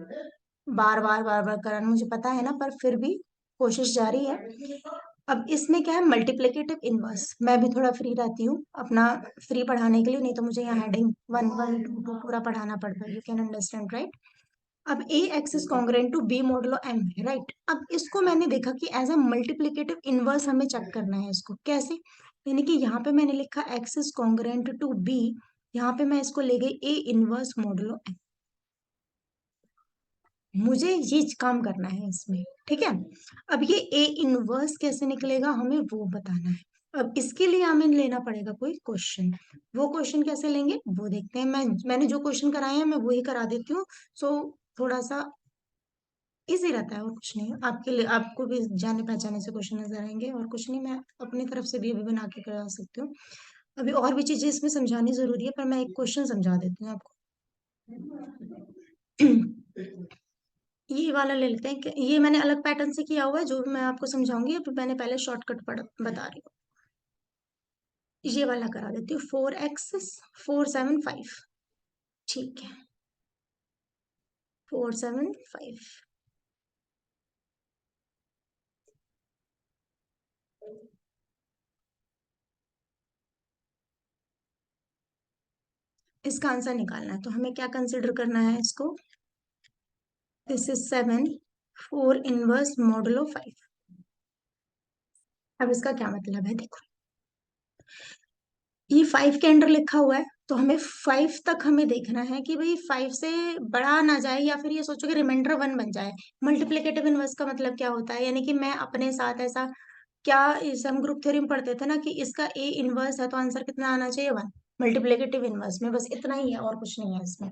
बार बार बार बार कराना मुझे पता है ना, पर फिर भी कोशिश जारी है। अब इसमें क्या है, मल्टीप्लिकेटिव इनवर्स, मैं भी थोड़ा फ्री रहती हूँ अपना, फ्री पढ़ाने के लिए, नहीं तो मुझे यहाँ हेडिंग 1 1 2 2 पूरा पढ़ाना पड़ता है, यू कैन अंडरस्टैंड, राइट। अब A X is congruent to B modulo M है, राइट। अब इसको मैंने देखा कि एज अ मल्टीप्लिकेटिव इनवर्स हमें चेक करना है इसको कैसे, यानी कि यहाँ पे मैंने लिखा x is congruent to b, यहाँ पे मैं इसको ले गई ए इनवर्स मॉडुलो एम। मुझे ये काम करना है इसमें, ठीक है। अब ये ए इनवर्स कैसे निकलेगा हमें वो बताना है। अब इसके लिए हमें लेना पड़ेगा कोई क्वेश्चन। वो क्वेश्चन कैसे लेंगे वो देखते हैं। मैंने जो क्वेश्चन कराए हैं मैं वही करा देती हूँ। सो थोड़ा सा इजी रहता है और कुछ नहीं। आपके लिए आपको भी जाने पहचाने से क्वेश्चन नजर आएंगे और कुछ नहीं, मैं अपनी तरफ से भी अभी बना के करा सकती हूँ। अभी और भी चीजें इसमें समझानी जरूरी है, पर मैं एक क्वेश्चन समझा देती हूँ आपको। ये वाला ले लेते हैं कि ये मैंने अलग पैटर्न से किया हुआ है, जो भी मैं आपको समझाऊंगी अभी मैंने पहले शॉर्टकट बता रही हूँ। ये वाला करा देती हूँ, 4x 4 7 5। ठीक है, 4 7 5। इसका आंसर निकालना है तो हमें क्या कंसिडर करना है इसको। This is 7 4 inverse modulo 5। अब इसका क्या मतलब है देखो, ये 5 के अंडर लिखा हुआ है तो हमें 5 तक हमें देखना है कि भाई 5 से बड़ा ना जाए, या फिर ये सोचो कि रिमाइंडर 1 बन जाए। मल्टीप्लिकेटिव इनवर्स का मतलब क्या होता है, यानी कि मैं अपने साथ ऐसा, क्या इस हम ग्रुप थ्योरी में पढ़ते थे ना कि इसका ए इनवर्स है तो आंसर कितना आना चाहिए 1। मल्टीप्लिकेटिव इनवर्स में बस इतना ही है और कुछ नहीं है इसमें,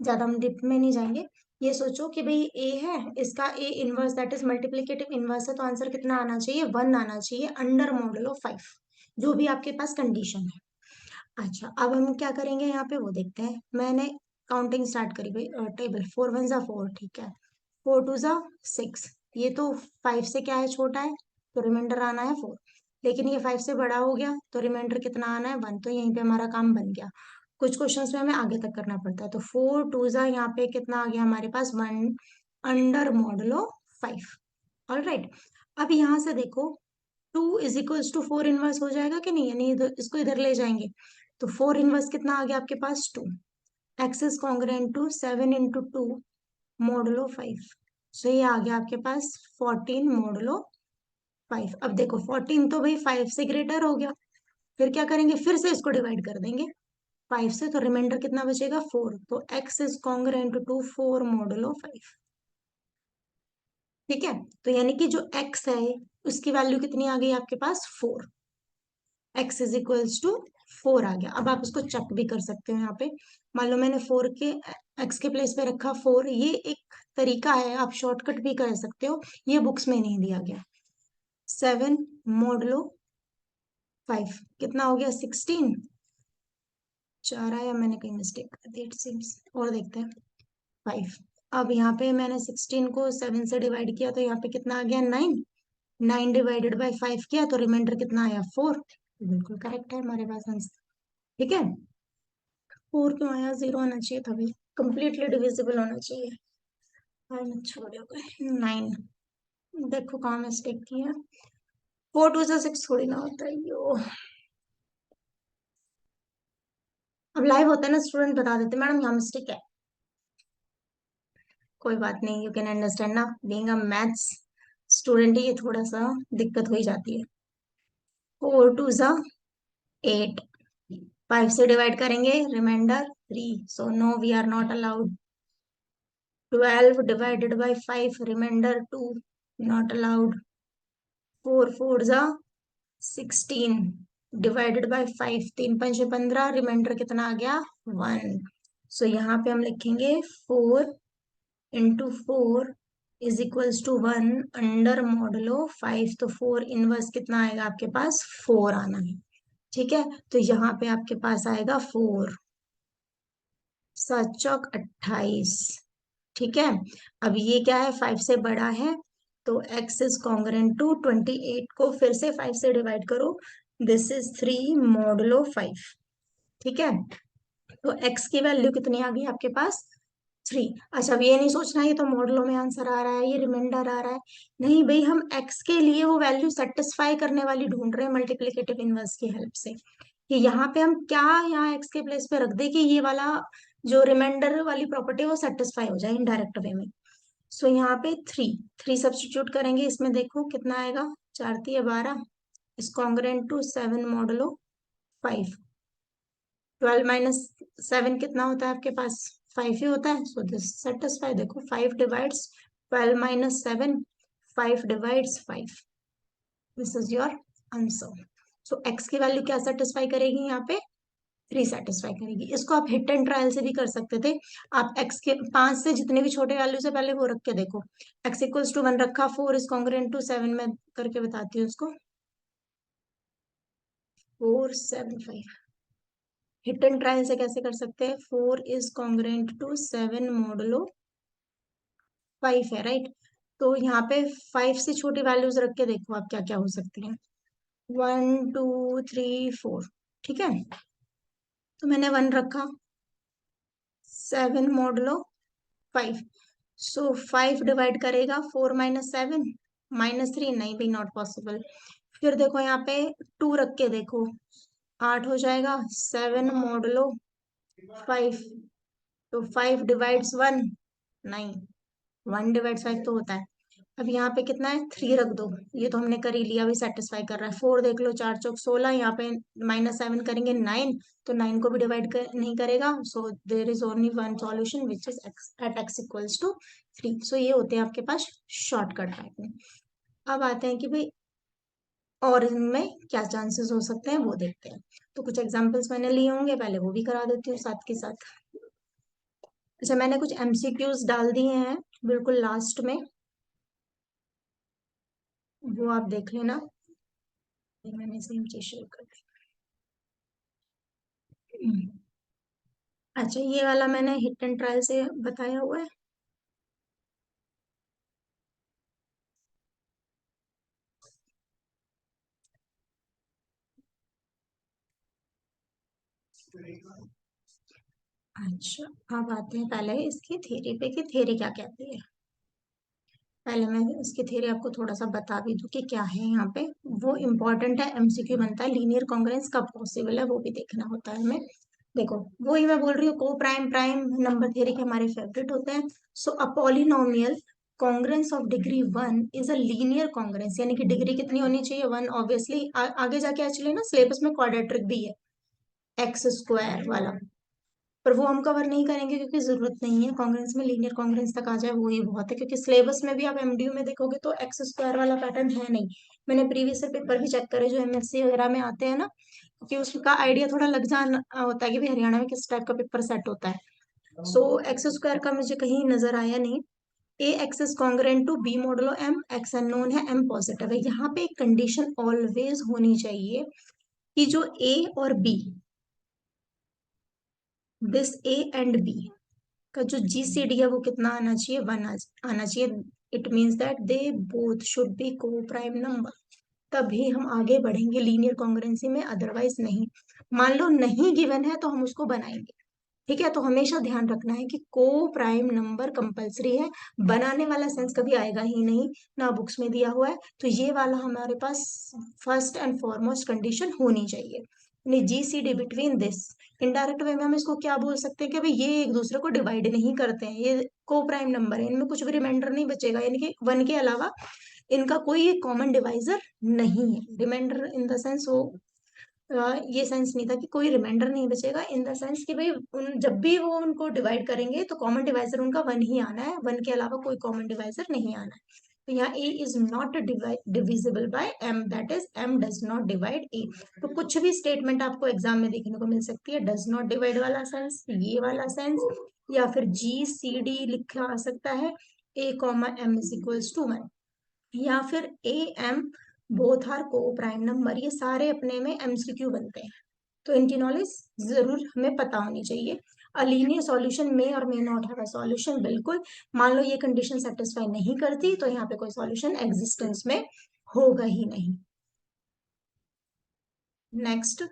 ज्यादा हम डिप में नहीं जाएंगे। ये सोचो कि भाई ए है, इसका A inverse that is multiplicative inverse है तो आंसर कितना आना चाहिए 1 आना चाहिए अंडर मॉडुलो 5, जो भी आपके पास कंडीशन है। अच्छा अब हम क्या करेंगे यहाँ पे वो देखते हैं। मैंने काउंटिंग स्टार्ट करी भाई, टेबल 4 1 ज़ा 4, ठीक है। 4 2 ज़ा 6, ये तो 5 से क्या है छोटा है तो रिमाइंडर आना है 4। लेकिन ये 5 से बड़ा हो गया तो रिमाइंडर कितना आना है 1, तो यहीं पे हमारा काम बन गया। कुछ क्वेश्चंस में हमें आगे तक करना पड़ता है, तो 4 2 ज़ा यहाँ पे कितना आ गया हमारे पास 1 अंडर मॉडुलो 5। All right. अब यहाँ से देखो 2 = 4 इनवर्स हो जाएगा कि नहीं, यानी इधर इसको इधर ले जाएंगे तो 4 इनवर्स कितना आ गया आपके पास 2। X is congruent to 7 × 2 modulo 5। So ये आ गया आपके पास 14 मॉडुलो 5। अब देखो 14 तो भाई 5 से ग्रेटर हो गया, फिर क्या करेंगे फिर से इसको डिवाइड कर देंगे 5 से, तो रिमाइंडर कितना बचेगा 4, तो x is congruent to 4 modulo 5। ठीक है, तो यानी कि जो एक्स है उसकी वैल्यू कितनी आ गई आपके पास 4। एक्स इज इक्वल्स टू 4 आ गया। अब आप इसको चेक भी कर सकते हो यहाँ पे, मान लो मैंने 4 के एक्स के प्लेस पे रखा 4, ये एक तरीका है, आप शॉर्टकट भी कर सकते हो, ये बुक्स में नहीं दिया गया। 7 मॉडुलो 5 कितना हो गया 16। 4 आया, मैंने कहीं मिस्टेक कर दी इट सीम्स, और देखते हैं 5। अब यहाँ पे मैंने 16 को 7 से डिवाइड किया तो यहाँ पे कितना आ गया 9। 9 डिवाइडेड बाई 5 किया तो रिमाइंडर कितना आया 4। बिल्कुल करेक्ट है हमारे पास आंसर। ठीक है, 4 क्यों आया, 0 आना चाहिए था भाई, कंप्लीटली डिविजिबल होना चाहिए। छोड़ो 9, देखो कहाँ मिस्टेक की है। 4 2 ज़ा 6 थोड़ी ना होता है यो। अब लाइव होता है ना, स्टूडेंट बता देते मैडम यहाँ मिस्टेक है। कोई बात नहीं, यू कैन अंडरस्टैंड ना, बीइंग अ मैथ्स स्टूडेंट ये थोड़ा सा दिक्कत हो ही जाती है। 4 2 ज़ा 8, 5 से डिवाइड करेंगे remainder 3, so no we are not allowed. 12 divided by 5 remainder 2, not allowed. 4 4 ज़ा 16 डिवाइडेड बाई 5, 3 5 15, रिमाइंडर कितना आ गया 1। सो यहाँ पे हम लिखेंगे 4 × 4 is equals to 1 under modulo 5, तो 4 इनवर्स कितना आएगा आपके पास 4 आना है। ठीक है, तो यहाँ पे आपके पास आएगा 4 7 चौक 28। ठीक है, अब ये क्या है 5 से बड़ा है तो x इज कॉन्ग्रुएंट टू 28 को फिर से 5 से डिवाइड करो, दिस इज 3 मॉडुलो 5। ठीक है, तो x की वैल्यू कितनी आ गई आपके पास 3। अच्छा अब ये नहीं सोचना ये तो मॉडुलो में आंसर आ रहा है ये रिमाइंडर आ रहा है, नहीं भाई हम x के लिए वो वैल्यू सेटिस्फाई करने वाली ढूंढ रहे हैं मल्टीप्लिकेटिव इनवर्स की हेल्प से, कि यहाँ पे हम क्या यहाँ x के प्लेस पे रख दे कि ये वाला जो रिमाइंडर वाली प्रॉपर्टी वो सेटिस्फाई हो जाए इनडायरेक्ट वे में। सो यहाँ पे थ्री, थ्री सब्स्टिट्यूट करेंगे, इसमें देखो कितना आएगा, 4×3 = 12, इज कॉन्ग्रुएंट टू 7 mod 5। 12 - 7 कितना होता है आपके पास, 5 ही होता है, सो दिस सेटिस्फाई। देखो 5 divides 12 - 7, 5 divides 5, this is your answer. So x की वैल्यू क्या सेटिस्फाई करेगी यहाँ पे, 3 सेटिस्फाई करेगी। इसको आप हिट एंड ट्रायल से भी कर सकते थे। आप एक्स के 5 से जितने भी छोटे वैल्यू से पहले वो रख के देखो, x = 1 रखा, 4 इज कॉन्ग्रुएंट टू 7, में करके बताती हूँ उसको, 4, 7, 5। हिट एंड ट्रायल से कैसे कर सकते हैं, 4 इज कॉन्ग्रुएंट टू 7 mod 5 है, राइट। तो यहाँ पे 5 से छोटी वैल्यूज रख के देखो आप क्या क्या हो सकती हैं, 1, 2, 3, 4, ठीक है। तो मैंने 1 रखा, 7 mod 5, सो 5 डिवाइड करेगा 4 - 7, -3, नहीं भी नॉट पॉसिबल। फिर देखो यहाँ पे 2 रख के देखो, 8 हो जाएगा, 7 mod 5, तो 5 डिवाइड्स 1, नहीं, 1 डिवाइड 5 तो होता है। अब यहाँ पे कितना है, 3 रख दो, ये तो हमने कर ही लिया, अभी सेटिस्फाई कर रहा है। 4 देख लो, 4×4 = 16, यहाँ पे -7 करेंगे 9, तो 9 को भी नहीं करेगा, so there is only one solution which is at x = 3। सो ये होते हैं आपके पास शॉर्टकट टाइप में। अब आते हैं कि भाई और इनमें क्या चांसेस हो सकते हैं वो देखते हैं। तो कुछ एग्जांपल्स मैंने लिए होंगे, पहले वो भी करा देती हूँ साथ के साथ। अच्छा, मैंने कुछ एमसीक्यूज डाल दिए हैं बिल्कुल लास्ट में, वो आप देख लेना। मैंने सेम चीज शुरू कर दी। अच्छा, ये वाला मैंने हिट एंड ट्रायल से बताया हुआ है। अच्छा, अब आते हैं पहले इसकी थ्योरी पे कि थ्योरी क्या कहती है। पहले मैं इसकी थ्योरी आपको थोड़ा सा बता भी दूं कि क्या है यहाँ पे, वो इम्पोर्टेंट है, एमसीक्यू बनता है। लीनियर कॉन्ग्रुएंस कब पॉसिबल है वो भी देखना होता है हमें। देखो वही मैं बोल रही हूँ, को प्राइम प्राइम नंबर थ्योरी के हमारे फेवरेट होते हैं। So a polynomial congruence of degree 1 is a linear congruence, यानी कि डिग्री कितनी होनी चाहिए, 1 ऑब्वियसली। आगे जाके एक्चुअली ना सिलेबस में क्वाड्रेटिक भी है, x² वाला, पर वो हम कवर नहीं करेंगे क्योंकि जरूरत नहीं है। कांग्रेंस में लीनियर कांग्रेंस तक आ जाए वो ही बहुत है, क्योंकि सिलेबस में भी आप एमडीयू में देखोगे तो x² वाला पैटर्न है नहीं। मैंने प्रीवियस पेपर भी चेक करे जो एमएससी वगैरह में आते हैं ना, क्योंकि उसका आइडिया थोड़ा लग जाना होता है कि भाई हरियाणा में किस टाइप का पेपर सेट होता है। सो x² का मुझे कहीं नजर आया नहीं। A X is congruent to B modulo M, X unknown है, एम पॉजिटिव है। यहाँ पे एक कंडीशन ऑलवेज होनी चाहिए कि जो ए और b, this a and b का जो जीसीडी है वो कितना आना चाहिए, 1 आना चाहिए। It means that they both should be को प्राइम नंबर, तभी हम आगे बढ़ेंगे लीनियर कॉन्ग्रुएंसी में, अदरवाइज नहीं। मान लो नहीं गिवन है तो हम उसको बनाएंगे, ठीक है। तो हमेशा ध्यान रखना है कि को प्राइम नंबर कंपलसरी है, बनाने वाला सेंस कभी आएगा ही नहीं, ना बुक्स में दिया हुआ है। तो ये वाला हमारे पास फर्स्ट एंड फॉरमोस्ट कंडीशन होनी चाहिए, GCD between this. Indirect way में हम इसको क्या बोल सकते हैं कि भाई ये एक दूसरे को डिवाइड नहीं करते हैं, ये को प्राइम नंबर है, इनमें कुछ भी रिमाइंडर नहीं बचेगा, यानी कि 1 के अलावा इनका कोई कॉमन डिवाइजर नहीं है। रिमाइंडर इन द सेंस वो ये सेंस नहीं था कि कोई रिमाइंडर नहीं बचेगा, इन द सेंस कि भाई जब भी वो उनको डिवाइड करेंगे तो कॉमन डिवाइजर उनका 1 ही आना है, 1 के अलावा कोई कॉमन डिवाइजर नहीं आना है। तो यहाँ a is not divisible by m, that is m does not divide a। तो कुछ भी स्टेटमेंट आपको एग्जाम में देखने को मिल सकती है, डज नॉट डिवाइड वाला सेंस, ये वाला सेंस, या फिर जी सी डी लिखा आ सकता है, a, m = 1, या फिर ए एम बोथ आर को प्राइम नंबर, ये सारे अपने में एमसीक्यू बनते हैं। तो इनकी नॉलेज जरूर हमें पता होनी चाहिए। अ लीनियर सॉल्यूशन में और may not have a solution, बिल्कुल। मान लो ये कंडीशन सेटिस्फाई नहीं करती तो यहाँ पे कोई सॉल्यूशन एग्जिस्टेंस में होगा ही नहीं। Next,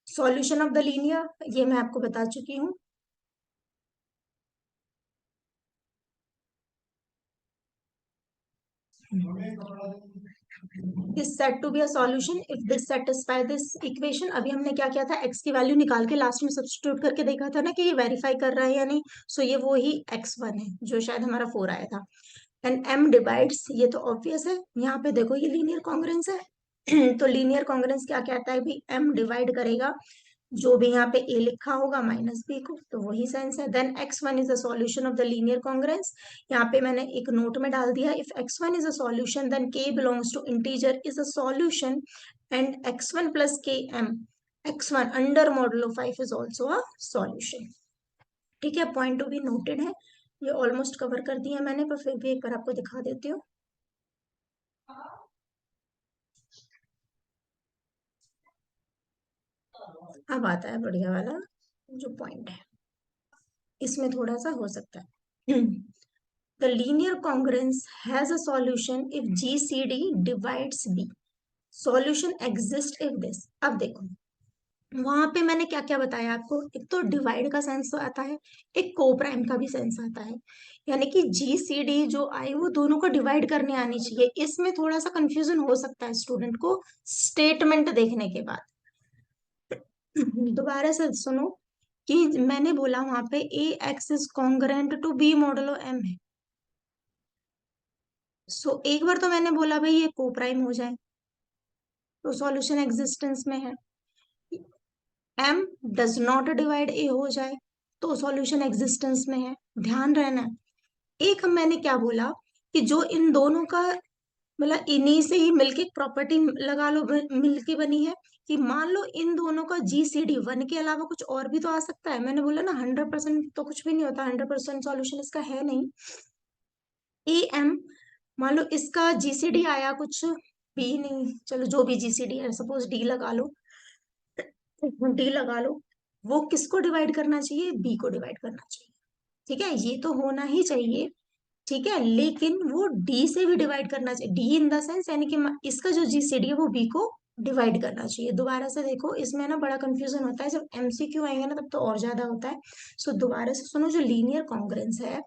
solution of the linear, ये मैं आपको बता चुकी हूँ। is said to be a solution if this satisfy this equation। अभी हमने क्या किया था, x की वैल्यू निकाल के लास्ट में सब्स्टिट्यूट करके देखा था ना कि ये वेरीफाई कर रहा है या नहीं। सो ये वो ही x1 है जो शायद हमारा 4 आया था। एंड m डिवाइड्स, ये तो ऑब्वियस है, यहाँ पे देखो ये लीनियर कॉन्ग्रेंस है तो लीनियर कॉन्ग्रेंस क्या कहता है भी, m डिवाइड करेगा जो भी यहाँ पे a लिखा होगा माइनस b को, तो वही सेंस है। Then x1 is a solution of the linear congruence. यहाँ पे मैंने एक नोट में डाल दिया, if x1 is a solution then k belongs to integer is a solution and x1 plus k m, x1 under modulo 5 is also a solution. ठीक है, पॉइंट टू बी नोटेड है। ये ऑलमोस्ट कवर कर दिया मैंने, पर फिर भी एक बार आपको दिखा देती हूँ। अब आता है बढ़िया वाला जो पॉइंट है, इसमें थोड़ा सा हो सकता है। The linear congruence has a solution if GCD divides B. Solution exists if this। अब देखो वहां पे मैंने क्या क्या बताया आपको, एक तो डिवाइड का सेंस तो आता है, एक को प्राइम का भी सेंस आता है, यानी कि GCD जो आई वो दोनों को डिवाइड करने आनी चाहिए। इसमें थोड़ा सा कंफ्यूजन हो सकता है स्टूडेंट को स्टेटमेंट देखने के बाद। दोबारा से सुनो कि मैंने बोला वहां पे A X is congruent to B modulo M है। सो एक बार तो मैंने बोला भाई ये को प्राइम हो जाए तो सॉल्यूशन एग्जिस्टेंस में है। एम डज नॉट डिवाइड ए हो जाए तो सॉल्यूशन एग्जिस्टेंस में है, ध्यान रहना। एक मैंने क्या बोला कि जो इन दोनों का मतलब इन्हीं से ही मिलके एक प्रॉपर्टी लगा लो मिलके बनी है, कि मान लो इन दोनों का GCD 1 के अलावा कुछ और भी तो आ सकता है। मैंने बोला ना 100% तो कुछ भी नहीं होता, 100% सॉल्यूशन इसका है नहीं। ए एम, मान लो इसका GCD आया कुछ बी, नहीं चलो जो भी GCD है, सपोज डी लगा लो, डी लगा लो, वो किसको डिवाइड करना चाहिए, बी को डिवाइड करना चाहिए। ठीक है, ये तो होना ही चाहिए। ठीक है, लेकिन वो डी से भी डिवाइड करना चाहिए, डी इन द सेंस यानी कि इसका जो GCD है वो बी को डिवाइड करना चाहिए। दोबारा से देखो, इसमें ना बड़ा कंफ्यूजन होता है, जब MCQ आएंगे ना तब तो और ज्यादा होता है। सो दोबारा से सुनो, जो लीनियर कॉन्ग्रेंस है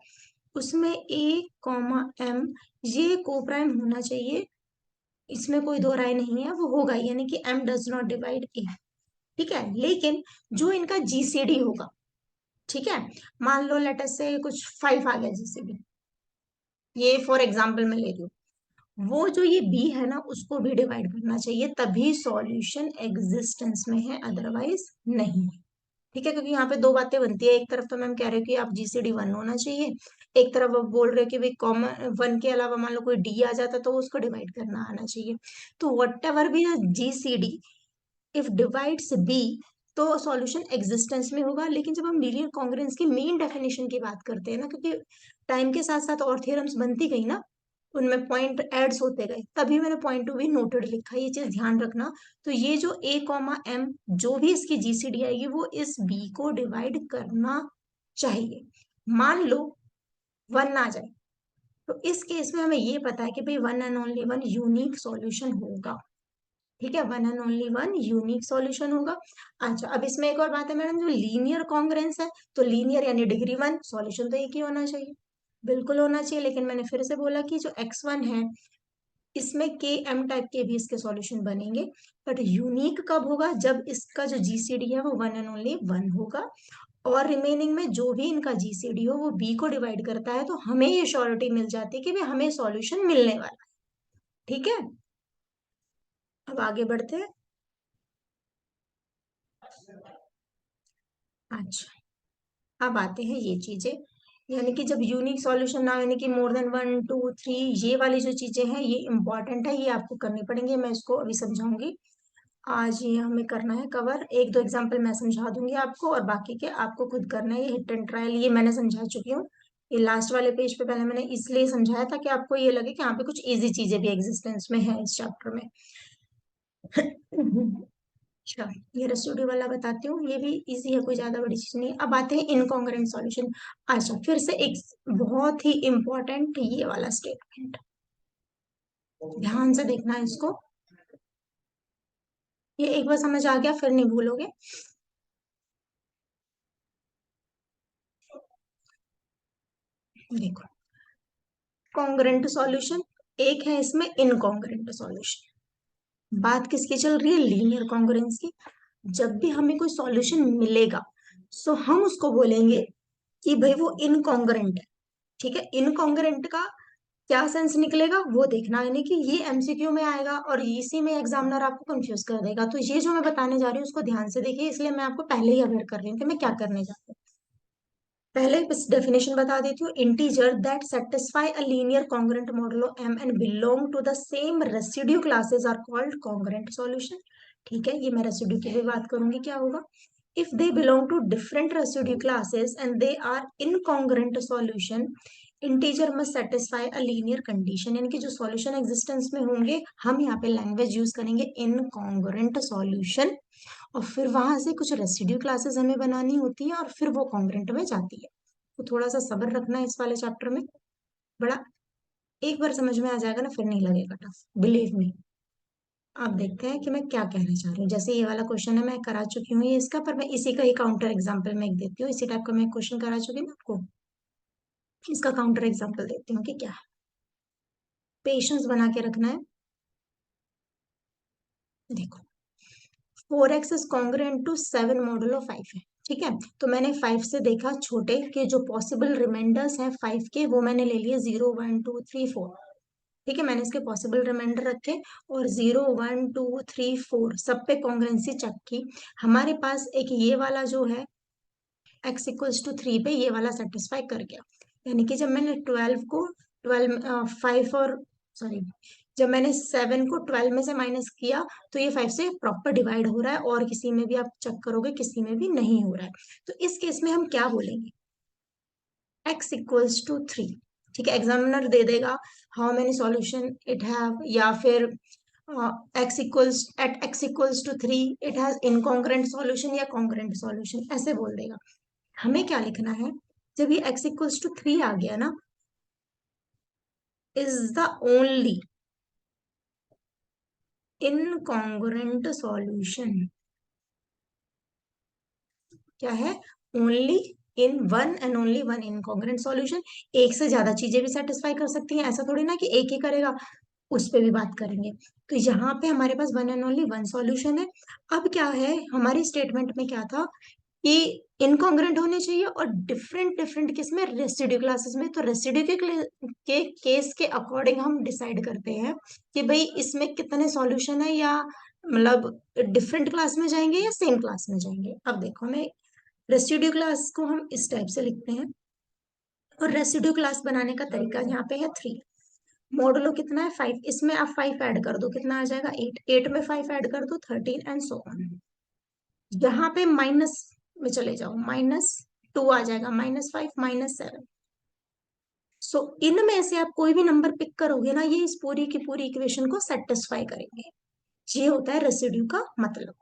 उसमें ए कॉमा एम ये को प्राइम होना चाहिए, इसमें कोई दो राय नहीं है, वो होगा यानी कि एम डज नॉट डिवाइड ए। ठीक है, लेकिन जो इनका GCD होगा, ठीक है, मान लो लेटर से कुछ 5 आ गया GCD, ये फॉर एग्जाम्पल मैं ले रही हूँ, वो जो ये बी है ना उसको भी डिवाइड करना चाहिए, तभी सॉल्यूशन एग्जिस्टेंस में है, अदरवाइज नहीं है। ठीक है, क्योंकि यहाँ पे दो बातें बनती है, एक तरफ तो मैम कह रहे हो कि आप GCD 1 होना चाहिए, एक तरफ आप बोल रहे हो कि भाई कॉमन 1 के अलावा मान लो कोई डी आ जाता तो उसको डिवाइड करना आना चाहिए। तो वट एवर भी GCD इफ डिवाइड्स बी तो सॉल्यूशन एग्जिस्टेंस में होगा। लेकिन जब हम लीनियर कॉन्ग्रेंस की मेन डेफिनेशन की बात करते हैं ना, क्योंकि टाइम के साथ साथ और थ्योरम्स बनती गई ना, उनमें पॉइंट एड्स होते गए, तभी मैंने पॉइंट टू बी नोटेड लिखा, ये चीज ध्यान रखना। तो ये जो ए कॉमा एम जो भी इसकी GCD आएगी वो इस बी को डिवाइड करना चाहिए। मान लो 1 ना जाए तो इस केस में हमें ये पता है कि भाई 1 एंड ओनली 1 यूनिक सॉल्यूशन होगा। ठीक है, 1 एंड ओनली 1 यूनिक सॉल्यूशन होगा। अच्छा, अब इसमें एक और बात है मैडम, जो लीनियर कॉन्ग्रेंस है, तो लीनियर यानी डिग्री 1, सॉल्यूशन तो एक ही होना चाहिए, बिल्कुल होना चाहिए। लेकिन मैंने फिर से बोला कि जो x1 है इसमें के एम टाइप के भी इसके सॉल्यूशन बनेंगे, बट यूनिक कब होगा, जब इसका जो GCD है वो 1 एंड ओनली 1 होगा, और रिमेनिंग में जो भी इनका GCD हो वो बी को डिवाइड करता है, तो हमें ये श्योरिटी मिल जाती है कि भाई हमें सॉल्यूशन मिलने वाला है। ठीक है, अब आगे बढ़ते हैं। अच्छा, अब आते हैं ये चीजें, यानी कि जब यूनिक सॉल्यूशन ना, यानी कि मोर देन 1 2 3, ये वाली जो चीजें हैं ये इंपॉर्टेंट है, ये आपको करनी पड़ेंगी, मैं इसको अभी समझाऊंगी। आज ये हमें करना है कवर, एक दो एग्जांपल मैं समझा दूंगी आपको और बाकी के आपको खुद करना है। ये हिट एंड ट्रायल ये मैंने समझा चुकी हूँ, ये लास्ट वाले पेज पे पहले मैंने इसलिए समझाया था कि आपको ये लगे कि यहाँ पे कुछ इजी चीजें भी एग्जिस्टेंस में है इस चैप्टर में। अच्छा, ये रेसिड्यू वाला बताती हूँ, ये भी इजी है, कोई ज्यादा बड़ी चीज नहीं है। अब आते हैं इनकॉन्ग्रेंट सॉल्यूशन। अच्छा, फिर से एक बहुत ही इंपॉर्टेंट ये वाला स्टेटमेंट, ध्यान से देखना है इसको, ये एक बार समझ आ गया फिर नहीं भूलोगे। देखो, कॉन्ग्रेंट सॉल्यूशन एक है इसमें इनकॉन्ग्रुएंट सॉल्यूशन। बात किसकी चल रही है? लीनियर कॉन्ग्रुएंस की। जब भी हमें कोई सॉल्यूशन मिलेगा, सो हम उसको बोलेंगे कि भाई वो इनकॉन्ग्रुएंट है। ठीक है, इनकॉन्ग्रुएंट का क्या सेंस निकलेगा वो देखना है, नहीं कि ये एमसीक्यू में आएगा और इसी में एग्जामिनर आपको कंफ्यूज कर देगा। तो ये जो मैं बताने जा रही हूँ उसको ध्यान से देखिए, इसलिए मैं आपको पहले ही अवेयर कर रही हूँ कि मैं क्या करने जा रही हूँ। पहले बस डेफिनेशन बता देती हूँ। Integer that satisfy a linear congruent modulo m and belong to the same residue classes are called congruent solution. ठीक है, ये मैं रेसिड्यू की भी बात करूंगी क्या होगा। If they belong to different residue classes and they are incongruent solution, integer must satisfy a linear condition. यानी कि जो सॉल्यूशन एग्जिस्टेंस में होंगे, हम यहाँ पे लैंग्वेज यूज करेंगे इनकॉन्ग्रुएंट सॉल्यूशन, और फिर वहां से कुछ रेसिड्यू क्लासेस हमें बनानी होती है और फिर वो कॉन्ग्रुएंट में जाती है। तो थोड़ा सा सब्र रखना है इस वाले चैप्टर में। बड़ा एक बार समझ में आ जाएगा ना, फिर नहीं लगेगा टफ, बिलीव मी। आप देखते हैं कि मैं क्या कहना चाह रही हूँ। जैसे ये वाला क्वेश्चन है, मैं करा चुकी हूँ ये इसका, पर मैं इसी का ही काउंटर एग्जाम्पल में एक देती हूँ। इसी टाइप का मैं क्वेश्चन करा चुकी हूँ आपको, इसका काउंटर एग्जाम्पल देती हूँ कि क्या है। पेशेंस बना के रखना है। देखो, 4x is congruent to 7 modulo 5 है। ठीक है, तो मैंने 5 से देखा छोटे के जो पॉसिबल रिमाइंडर्स हैं 5 के, वो मैंने ले लिए 0 1 2 3 4। ठीक है, मैंने इसके पॉसिबल रिमाइंडर रखे और 0 1 2 3 4 सब पे कॉन्ग्रुएंसी चेक की। हमारे पास एक ये वाला जो है x इक्वल्स टू 3 पे ये वाला सेटिस्फाई कर गया। यानी कि जब मैंने 12 को 12 5 और सॉरी जब मैंने 7 को 12 में से माइनस किया, तो ये 5 से प्रॉपर डिवाइड हो रहा है, और किसी में भी आप चेक करोगे किसी में भी नहीं हो रहा है। तो इस केस में हम क्या बोलेंगे? x equals to 3। ठीक है, एग्जामिनर दे देगा how many solution it have, या फिर x equals to 3 it has incongruent solution या कॉन्ग्रुएंट सॉल्यूशन, ऐसे बोल देगा। हमें क्या लिखना है? जब ये x इक्वल्स टू 3 आ गया ना, is the only incongruent solution. क्या है? Only in one and only one incongruent solution. एक से ज्यादा चीजें भी सेटिस्फाई कर सकती हैं, ऐसा थोड़ी ना कि एक ही करेगा। उस पे भी बात करेंगे। तो यहाँ पे हमारे पास one and only one solution है। अब क्या है, हमारी स्टेटमेंट में क्या था कि इनकॉन्ग्रुएंट होने चाहिए और डिफरेंट डिफरेंट किसमें? रेसिड्यू क्लासेस में। तो रेसिड्यू के केस के अकॉर्डिंग हम डिसाइड करते हैं कि भाई इसमें कितने सॉल्यूशन है, या मतलब डिफरेंट क्लास में जाएंगे या सेम क्लास में जाएंगे। अब देखो, हमें रेसिड्यू क्लास को हम इस टाइप से लिखते हैं, और रेसिड्यू क्लास बनाने का तरीका यहाँ पे है 3। मॉडुलो कितना है? 5। इसमें आप 5 ऐड कर दो, कितना आ जाएगा? 8। 8 में 5 ऐड कर दो, 13 एंड सो ऑन। यहाँ पे माइनस में चले जाओ, -2 आ जाएगा, -5 -7। सो इनमें से आप कोई भी नंबर पिक करोगे ना, ये इस पूरी की पूरी इक्वेशन को सेटिस्फाई करेंगे। ये होता है रेसिड्यू का मतलब।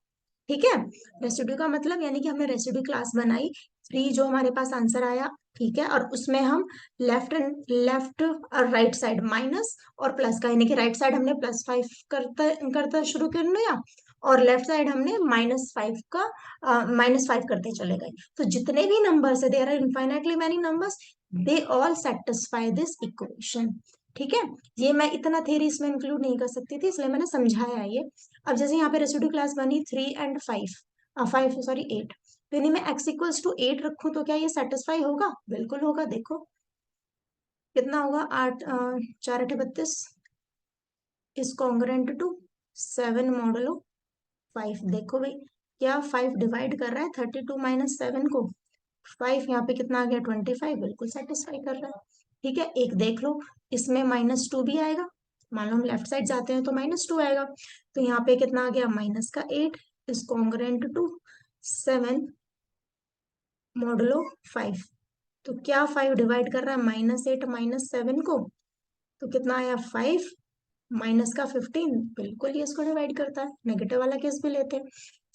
ठीक है, रेसिड्यू का मतलब यानी कि हमने रेसिड्यू क्लास बनाई, 3 जो हमारे पास आंसर आया। ठीक है, और उसमें हम लेफ्ट और राइट साइड माइनस और प्लस का, यानी कि राइट साइड हमने +5 करता करता शुरू कर लिया, और लेफ्ट साइड हमने -5 का -5 करते चले गए। तो जितने भी नंबर्स है, there are infinitely many numbers, they all satisfy this equation. ठीक है, ये मैं इतना थ्योरी इसमें इंक्लूड नहीं कर सकती थी, इसलिए मैंने समझाया है ये। अब जैसे यहाँ पे रेसिड्यू क्लास बनी 3 एंड 5, 5 सॉरी 8, तो यानी मैं x इक्वल्स टू 8 रखूं तो क्या ये सेटिस्फाई होगा? बिल्कुल होगा। देखो कितना होगा, 8 4 8 32 इज कॉन्ग्रुएंट टू 7 मॉडुलो 5। देखो भाई, क्या 5 डिवाइड कर रहा है 32 -7 को? 5 यहाँ पे कितना आ गया? 25। बिल्कुल सेटिस्फाई कर रहा है। ठीक है, एक देख लो, इसमें -2 भी आएगा। मान लो हम लेफ्ट साइड जाते हैं तो -2 आएगा। तो यहाँ पे कितना आ गया? -8 इज कॉन्ग्रुएंट टू 7 मॉडुलो 5। तो क्या 5 डिवाइड कर रहा है -8 -7 को? तो कितना आया? 5 माइनस का 15। बिल्कुल ये इसको डिवाइड करता है। नेगेटिव वाला केस भी लेते हैं।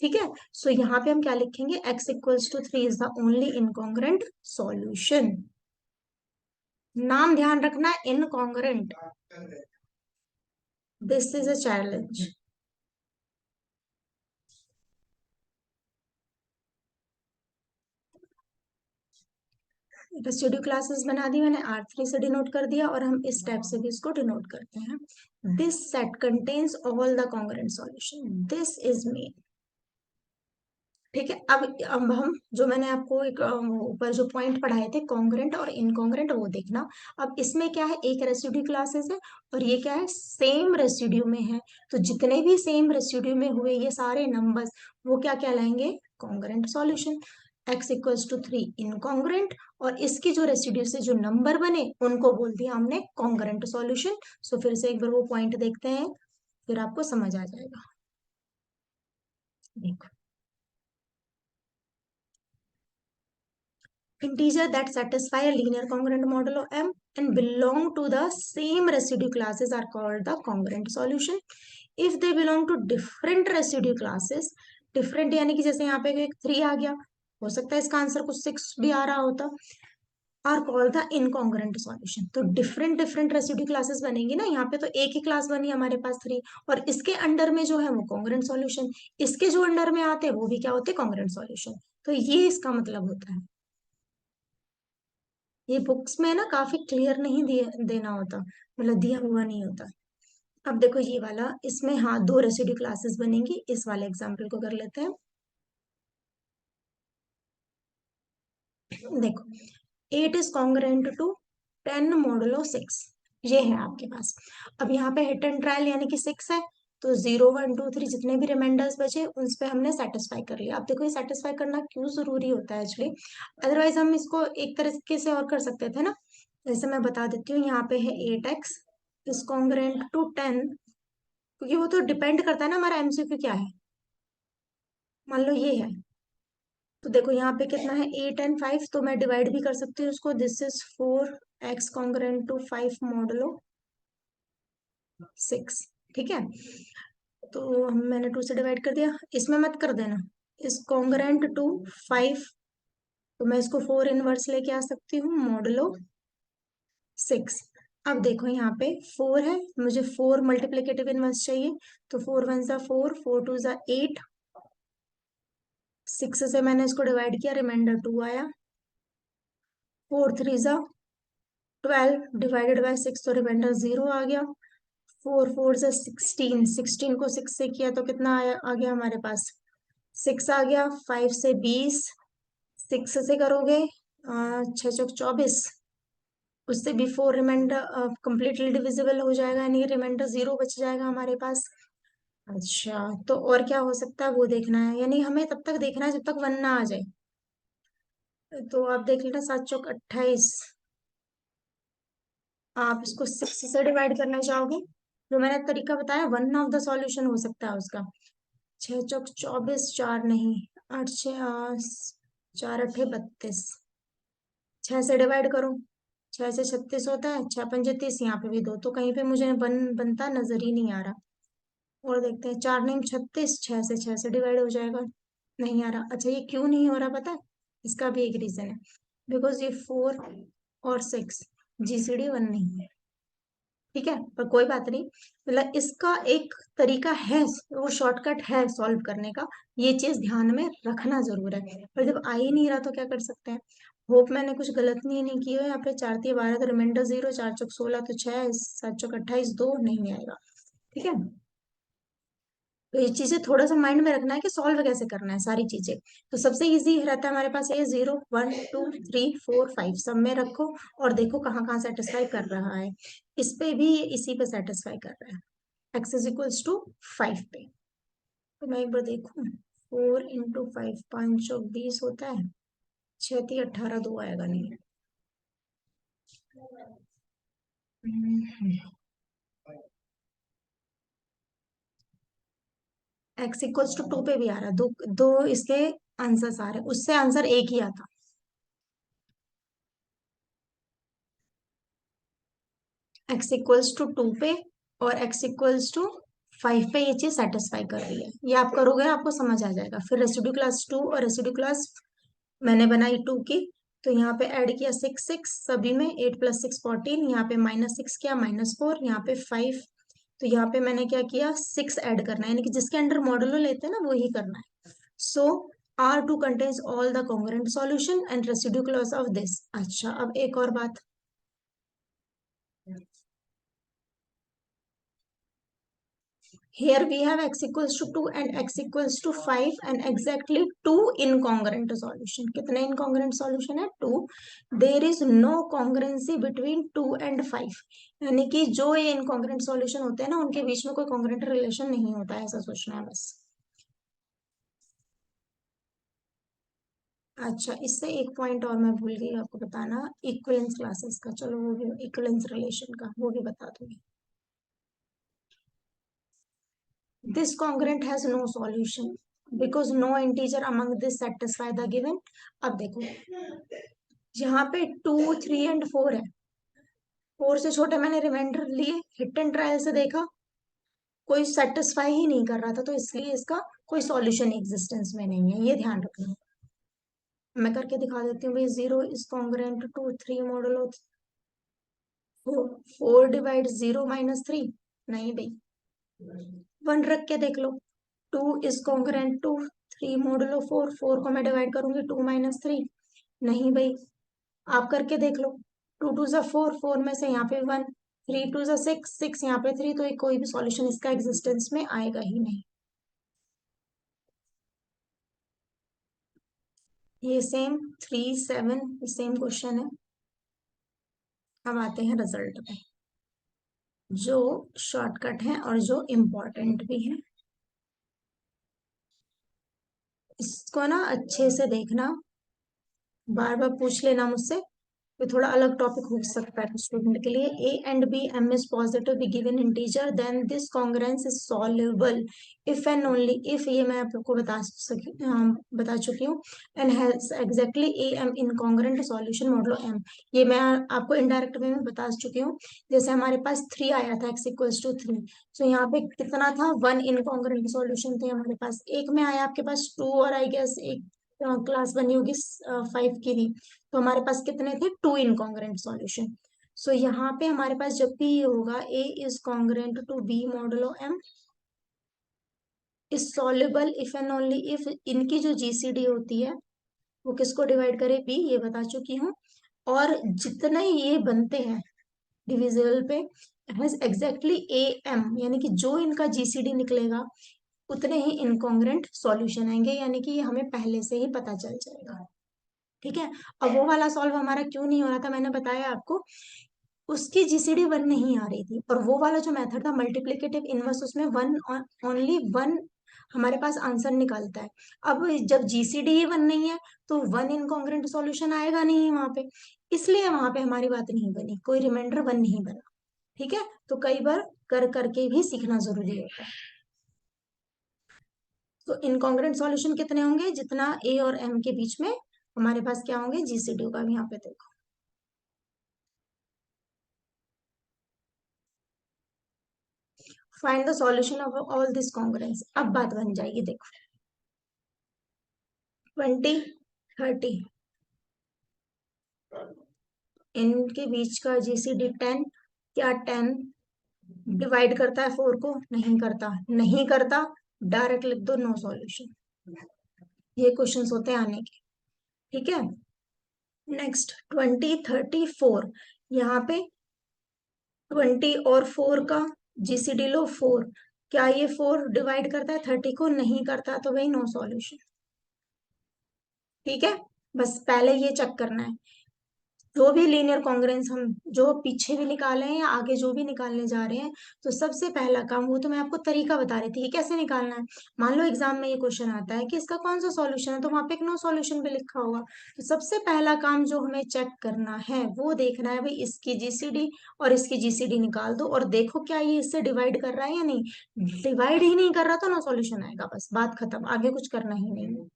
ठीक है, सो यहाँ पे हम क्या लिखेंगे? x equals to 3 is the only incongruent solution. नाम ध्यान रखना, incongruent. This is a challenge. Residue classes बना दी मैंने, R3 से डिनोट कर दिया, और हम इस टाइप से भी इसको डिनोट करते हैं। This set contains all the congruent solution, this is main. ठीक है, अब हम जो मैंने आपको एक ऊपर जो पॉइंट पढ़ाए थे कॉन्ग्रुएंट और इनकॉन्ग्रुएंट, वो देखना। अब इसमें क्या है, एक रेसिड्यू क्लासेस है और ये क्या है, सेम रेसिड्यू में है। तो जितने भी सेम रेसिड्यू में हुए ये सारे नंबर्स, वो क्या कहलाएंगे, congruent solution. x equals to 3 incongruent, और इसकी जो रेसिड्यू से जो नंबर बने उनको बोल दिया हमने कॉन्ग्रुएंट सॉल्यूशन। सो फिर से एक बार वो पॉइंट देखते हैं, फिर आपको समझ आ जाएगा। देखो, integer that satisfy a linear congruent model of M and belong to the same residue classes are called the congruent solution. If they belong to different residue classes, different यानी कि जैसे यहाँ पे एक 3 आ गया, हो सकता है इसका आंसर कुछ 6 भी आ रहा होता, are called the incongruent solution. तो डिफरेंट डिफरेंट रेसिड्यू क्लासेस बनेंगी ना, यहाँ पे तो एक ही क्लास बनी हमारे पास 3, और इसके अंडर में जो है वो कॉन्ग्रुएंट सॉल्यूशन, इसके जो अंडर में आते हैं वो भी क्या होते हैं, कॉन्ग्रुएंट सॉल्यूशन। तो ये इसका मतलब होता है। ये बुक्स में ना काफी क्लियर नहीं देना होता, मतलब दिया हुआ नहीं होता। अब देखो ये वाला, इसमें हाँ 2 रेसिड्यू क्लासेस बनेंगी, इस वाले एग्जाम्पल को कर लेते हैं। देखो, 8 इज कॉन्ग्रुएंट टू 10 मॉडुलो 6, ये है आपके पास। अब यहाँ पे हिट एंड ट्रायल यानी कि 6 है, तो 0 1 2 3 जितने भी रिमाइंडर्स बचे उन पे हमने सेटिस्फाई कर लिया। अब देखो ये सेटिस्फाई करना क्यों जरूरी होता है एक्चुअली, अदरवाइज हम इसको एक तरीके से और कर सकते थे ना। जैसे मैं बता देती हूँ, यहाँ पे है 8x इज कॉन्ग्रुएंट टू 10, क्योंकि वो तो डिपेंड करता है ना हमारा एमसीक्यू क्या है। मान लो ये है, तो देखो यहाँ पे कितना है, 8 एंड 5, तो मैं डिवाइड भी कर सकती हूँ उसको। This is 4x congruent to 5 modulo 6। ठीक है, तो मैंने 2 से डिवाइड कर दिया, इसमें मत कर देना, इस कॉन्ग्रुएंट टू 5, तो मैं इसको 4 इनवर्स लेके आ सकती हूँ मॉडुलो 6। अब देखो यहाँ पे 4 है, मुझे 4 मल्टीप्लिकेटिव इनवर्स चाहिए, तो 4 1 जा 4, 4 2 जा 8, 6 से मैंने इसको डिवाइड किया, रिमाइंडर 2 आया, 4 3 जा 12 डिवाइडेड बाय 6, तो रिमाइंडर 0 आ गया, 4 4 जा 16, 16 को 6 से किया तो कितना आया, आ गया हमारे पास 6 आ गया, 5 से 20, 6 से करोगे 6 चौक 24, उससे बिफोर रिमाइंडर कंप्लीटली डिविजिबल हो जाएगा, यानी रिमाइंडर 0 बच जाएगा हमारे पास। अच्छा, तो और क्या हो सकता है वो देखना है, यानी हमें तब तक देखना है जब तक 1 ना आ जाए। तो आप देख लेना, 7 चौक 28, आप इसको 6 से डिवाइड करना चाहोगे, जो मैंने तरीका बताया, 1 ऑफ द सॉल्यूशन हो सकता है उसका। 6 चौक 24, 4 नहीं, 8 6 4 8 32, 6 से डिवाइड करो, 6 से 36 होता है, 6 पंजे 30, यहाँ पे भी 2, तो कहीं पे मुझे बनता नजर ही नहीं आ रहा। और देखते हैं, 4 नहीं 36, 6 से डिवाइड हो जाएगा, नहीं आ रहा। अच्छा, ये क्यों नहीं हो रहा पता है, इसका भी एक रीजन है, बिकॉज ये 4 और 6 जीसीडी 1 नहीं है। ठीक है, पर कोई बात नहीं, मतलब इसका एक तरीका है, वो शॉर्टकट है सॉल्व करने का, ये चीज ध्यान में रखना जरूर है। पर जब आ ही नहीं रहा तो क्या कर सकते हैं। होप मैंने कुछ गलत नहीं की हो, यहाँ पे 4 3 12 तो रिमाइंडर 0, 4 चौक 16 तो 6, 7 चौक 28, 2 नहीं आएगा। ठीक है, तो ये चीजें थोड़ा सा माइंड में रखना है कि सॉल्व कैसे करना है सारी चीजें। तो सबसे इजी रहता है हमारे पास, ये 0 1 2 3 4 5 सब में रखो, और देखो कहाँ कहाँ सेटिस्फाई कर रहा है। इस पे भी इसी पे सेटिस्फाई कर रहा है, एक्स इज इक्वल्स टू 5 पे। तो मैं एक बार देखूं, 4 इंटू 5, 5 20 होता है, 6 3 18, 2 आएगा नहीं। एक्स इक्वल्स टू 2 पे भी आ रहा है, दो दो इसके आंसर्स आ रहे हैं, उससे आंसर एक ही आता। एक्स इक्वल्स टू 2 पे और एक्स इक्वल्स टू 5 पे ये चीज सेटिस्फाई कर रही है, ये आप करोगे ना आपको समझ आ जाएगा। फिर रेसिड्यू क्लास 2 और रेसिड्यू क्लास मैंने बनाई 2 की, तो यहाँ पे ऐड किया 6 6 सभी में, 8 + 6 14, यहाँ पे -6 किया, -4, यहाँ पे 5, तो यहाँ पे मैंने क्या किया, 6 ऐड करना है, यानी कि जिसके अंडर मॉडुलो लेते हैं ना वो ही करना है। सो R2 contains all the congruent solution and residue clause of this. अच्छा, अब एक और बात, here we have x equals to 2 and x equals to 5 and exactly 2 incongruent solution. कितने incongruent solution है? 2. There is no congruency between 2 and 5. यानी कि जो ये incongruent solution होते हैं ना, उनके बीच में कोई congruent relation नहीं होता है, ऐसा सोचना है बस. अच्छा, इससे एक पॉइंट और मैं भूल गई आपको बताना, इक्विवेलेंस क्लासेस का. चलो वो भी, इक्विवेलेंस रिलेशन का वो भी बता दूंगी. This congruent has no solution because no integer among this satisfy the given. अब देखो, यहाँ पे 2, 3 एंड 4 है. 4 से छोटे मैंने रिमाइंडर लिए, हिट एंड ट्रायल से देखा, कोई सेटिस्फाई ही नहीं कर रहा था, तो इसलिए इसका कोई सॉल्यूशन एग्जिस्टेंस में नहीं है, ये ध्यान रखना. मैं करके दिखा देती हूँ भाई. 0 is congruent to 3 modulo 4. 4 divide 0 minus 3. नहीं भाई. 1 रख के देख लो. 2 इज कॉन्ग्रुएंट टू 3 मॉडुलो 4. 4 को मैं डिवाइड करूंगी 2 माइनस 3. नहीं भाई. आप करके देख लो. 2 2 जा 4. 4 में से यहाँ पे 1. 3 2 जा 6. 6 यहाँ पे 3. तो ये कोई भी सॉल्यूशन इसका एग्जिस्टेंस में आएगा ही नहीं. ये सेम 3 7 सेम क्वेश्चन है. अब आते हैं रिजल्ट पे, जो शॉर्टकट है और जो इम्पोर्टेंट भी है. इसको ना अच्छे से देखना, बार बार पूछ लेना मुझसे. तो थोड़ा अलग टॉपिक हो सकता है स्टूडेंट के लिए. A and B M is positive be given integer then this congruence is soluble if and only if. ये मैं आपको बता चुकी हूँ. And has exactly A M incongruent solution modulo M. ये मैं आपको इनडायरेक्ट वे में बता चुकी हूँ. जैसे हमारे पास 3 आया था x इक्वल्स टू 3. तो यहाँ पे कितना था? 1 इनकॉन्ग्रुएंट सॉल्यूशन थे हमारे पास. एक में आया आपके पास 2 और आई गेस एक क्लास बनी होगी 5 की थी. तो हमारे पास कितने थे? 2 इनकॉन्ग्रुएंट सॉल्यूशन. सो यहाँ पे हमारे पास जब भी ये होगा a is congruent to b modulo m is soluble if and only if इनकी जो जीसीडी होती है वो किसको डिवाइड करे? b. ये बता चुकी हूँ. और जितने ये बनते हैं डिविजिबल पे हैज एग्जैक्टली ए एम, यानी कि जो इनका जीसीडी निकलेगा उतने ही इनकॉन्ग्रुएंट सॉल्यूशन आएंगे, यानी कि ये हमें पहले से ही पता चल जाएगा. ठीक है. अब वो वाला सॉल्व हमारा क्यों नहीं हो रहा था, मैंने बताया आपको. उसकी जीसीडी 1 नहीं आ रही थी, और वो वाला जो मेथड था मल्टीप्लिकेटिव इनवर्स, उसमें 1 ओनली 1 हमारे पास आंसर निकालता है. अब जब जीसीडी ही 1 नहीं है तो 1 इनकॉन्ग्रुएंट सॉल्यूशन आएगा नहीं वहां पे, इसलिए वहां पे हमारी बात नहीं बनी, कोई रिमाइंडर 1 नहीं बना. ठीक है. तो कई बार कर करके भी सीखना जरूरी होता है. तो इनकॉन्ग्रुएंट सॉल्यूशन कितने होंगे? जितना ए और एम के बीच में हमारे पास क्या होंगे? जीसीडी होगा. यहाँ पे देखो, find the solution of all this congruence. अब बात बन जाएगी. देखो, 20 30 इनके बीच का जीसीडी 10. क्या 10 डिवाइड करता है 4 को? नहीं करता. नहीं करता, डायरेक्ट लिख दो नो सॉल्यूशन. ये क्वेश्चंस होते हैं आने के. ठीक है. नेक्स्ट 20 34. यहाँ पे 20 और 4 का जीसीडी लो 4. क्या ये 4 डिवाइड करता है 30 को? नहीं करता, तो भाई नो सॉल्यूशन. ठीक है. बस पहले ये चेक करना है. जो भी लीनियर कॉन्ग्रुएंस हम जो पीछे भी निकाले हैं या आगे जो भी निकालने जा रहे हैं, तो सबसे पहला काम, वो तो मैं आपको तरीका बता रही थी कि कैसे निकालना है. मान लो एग्जाम में ये क्वेश्चन आता है कि इसका कौन सा सॉल्यूशन है, तो वहां पे एक नो सॉल्यूशन भी लिखा होगा. तो सबसे पहला काम जो हमें चेक करना है वो देखना है भाई इसकी जीसीडी और इसकी जीसीडी निकाल दो और देखो क्या ये इससे डिवाइड कर रहा है या नहीं. डिवाइड ही नहीं कर रहा तो नो सॉल्यूशन आएगा. बस बात खत्म, आगे कुछ करना ही नहीं है.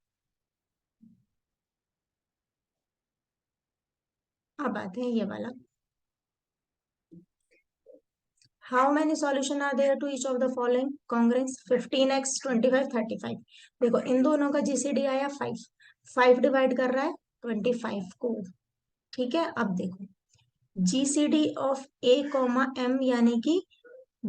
अब आते हैं ये वाला. How many solution are there to each of the following congruence? 15x 25 35. देखो इन दोनों का जीसीडी आया 5. 5 डिवाइड कर रहा है 25 को. ठीक है. अब देखो GCD of a comma m, यानी कि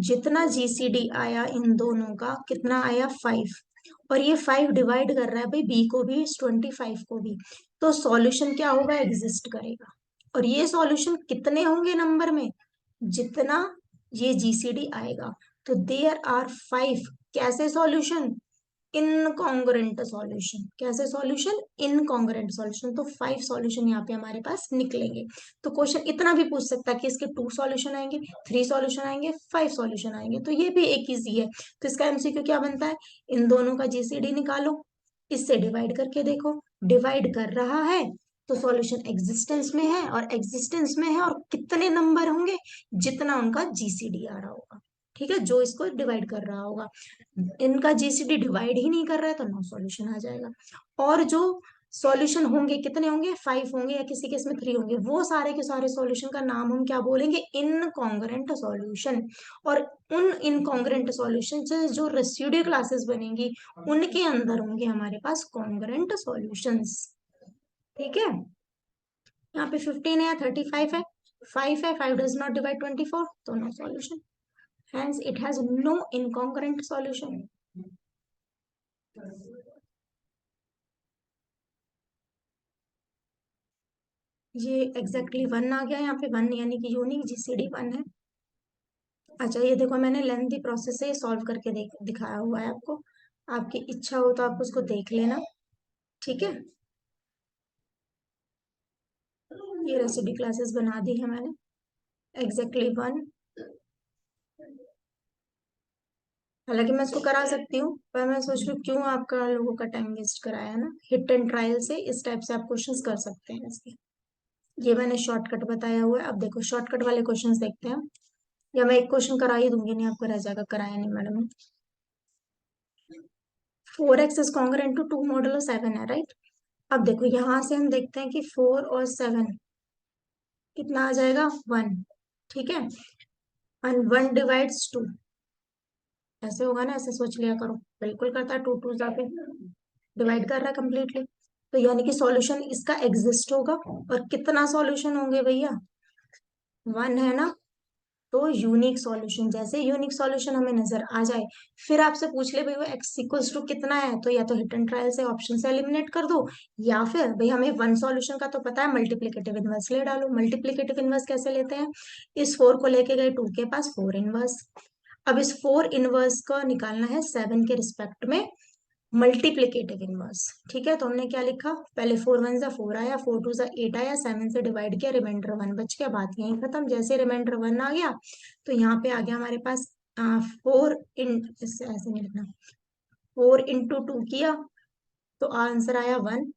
जितना जीसीडी आया इन दोनों का कितना आया? 5. और ये 5 डिवाइड कर रहा है भाई बी को भी, इस 25 को भी, तो सॉल्यूशन क्या होगा, एग्जिस्ट करेगा। और ये सॉल्यूशन कितने होंगे नंबर में, जितना ये जीसीडी आएगा। तो देयर आर 5 कैसे सॉल्यूशन, इनकॉन्ग्रुएंट सॉल्यूशन। कैसे सॉल्यूशन, इनकॉन्ग्रुएंट सॉल्यूशन। तो 5 सॉल्यूशन यहाँ पे हमारे पास निकलेंगे। तो क्वेश्चन इतना भी पूछ सकता है कि इसके 2 सॉल्यूशन आएंगे, 3 सॉल्यूशन आएंगे, 5 सॉल्यूशन आएंगे, तो ये भी एक इजी है। तो इसका एमसीक्यू क्या बनता है, इन दोनों का जीसीडी निकालो, इससे डिवाइड करके देखो, डिवाइड कर रहा है तो सॉल्यूशन एग्जिस्टेंस में है, और एग्जिस्टेंस में है और कितने नंबर होंगे, जितना उनका जीसीडी आ रहा होगा। ठीक है, जो इसको डिवाइड कर रहा होगा। इनका जीसीडी डिवाइड ही नहीं कर रहा है तो नो सॉल्यूशन आ जाएगा। और जो सॉल्यूशन होंगे कितने होंगे, 5 होंगे, या किसी केस में 3 होंगे, वो सारे के सारे सॉल्यूशन का नाम हम क्या बोलेंगे, इनकॉन्ग्रुएंट सॉल्यूशन। और उन इनकॉन्ग्रुएंट सॉल्यूशन से जो रेसिड्यू क्लासेस बनेंगी, उनके अंदर होंगे हमारे पास कॉन्ग्रुएंट सॉल्यूशंस। ठीक है, यहाँ पे 15 है, 35 है, 5 है, 5 डज नॉट डिवाइड 24, तो no solution, hence it has no incongruent solution। ये एग्जैक्टली 1 आ गया यहाँ पे, 1 यानी कि यूनिक जीसीडी 1 है। अच्छा ये देखो, मैंने लेंथी प्रोसेस से सॉल्व करके दिखाया हुआ है आपको, आपकी इच्छा हो तो आप उसको देख लेना। ठीक है, ये रेसिड्यू क्लासेस बना दी है मैंने, एग्जैक्टली 1। हालांकि मैं इसको करा सकती हूँ, पर मैं सोच रही हूँ क्यों आपका लोगों का टाइम वेस्ट कराया ना, हिट एंड ट्रायल से इस टाइप से आप क्वेश्चंस कर सकते हैं इसके। ये मैंने शॉर्टकट बताया हुआ है। अब देखो शॉर्टकट वाले क्वेश्चंस देखते हैं, या मैं एक क्वेश्चन करा ही दूंगी, नहीं आपको रह जाएगा, कराया नहीं madam. 4x is congruent to 2 modulo 7 है, राइट। अब देखो यहां से हम देखते हैं कि 4 और 7 कितना आ जाएगा, 1। ठीक है, एंड 1 डिवाइड्स 2, ऐसे होगा ना, ऐसे सोच लिया करो, बिल्कुल करता है, 2 2 जाके डिवाइड कर रहा है कंप्लीटली। तो यानी कि सॉल्यूशन इसका एग्जिस्ट होगा, और कितना सॉल्यूशन होंगे भैया, 1 है ना। तो यूनिक सॉल्यूशन, जैसे यूनिक सॉल्यूशन हमें नजर आ जाए, फिर आपसे पूछ ले भाई वो एक्स इक्वल्स टू कितना है, तो या तो हिट एंड ट्रायल से ऑप्शन से एलिमिनेट कर दो, या फिर भाई हमें 1 सॉल्यूशन का तो पता है, मल्टीप्लिकेटिव इनवर्स ले डालो। मल्टीप्लिकेटिव इनवर्स कैसे लेते हैं, इस 4 को लेके गए 2 के पास, 4 इनवर्स। अब इस 4 इनवर्स को निकालना है 7 के रिस्पेक्ट में, मल्टीप्लीकेटिव इनवर्स। ठीक है, तो हमने क्या लिखा, पहले 4 1 जा 4 आया, 4 2 जा 8 आया, 7 से डिवाइड किया, रिमाइंडर 1 बच गया, बात यहीं खत्म। जैसे रिमाइंडर 1 आ गया, तो यहाँ पे आ गया हमारे पास 4 इन, इससे ऐसे नहीं लिखना, 4 इंटू 2 किया तो आंसर आया 1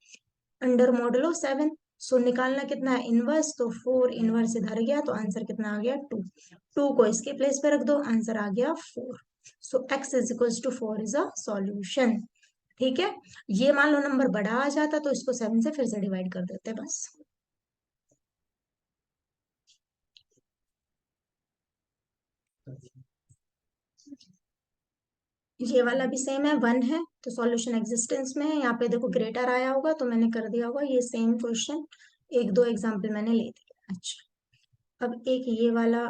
अंडर मॉडुलो 7। सो निकालना कितना है, इनवर्स, तो 4 इनवर्स इधर गया तो आंसर कितना आ गया, 2। 2 को इसके प्लेस पे रख दो, आंसर आ गया 4। So x is equals to 4 is a solution. ठीक है, ये मान लो नंबर बड़ा आ जाता तो इसको 7 से फिर से डिवाइड कर देते बस। ये वाला भी सेम है, 1 है तो सॉल्यूशन एग्जिस्टेंस में है। यहाँ पे देखो ग्रेटर आया होगा तो मैंने कर दिया होगा, ये सेम क्वेश्चन एक दो एग्जाम्पल मैंने ले दिया। अच्छा, अब एक ये वाला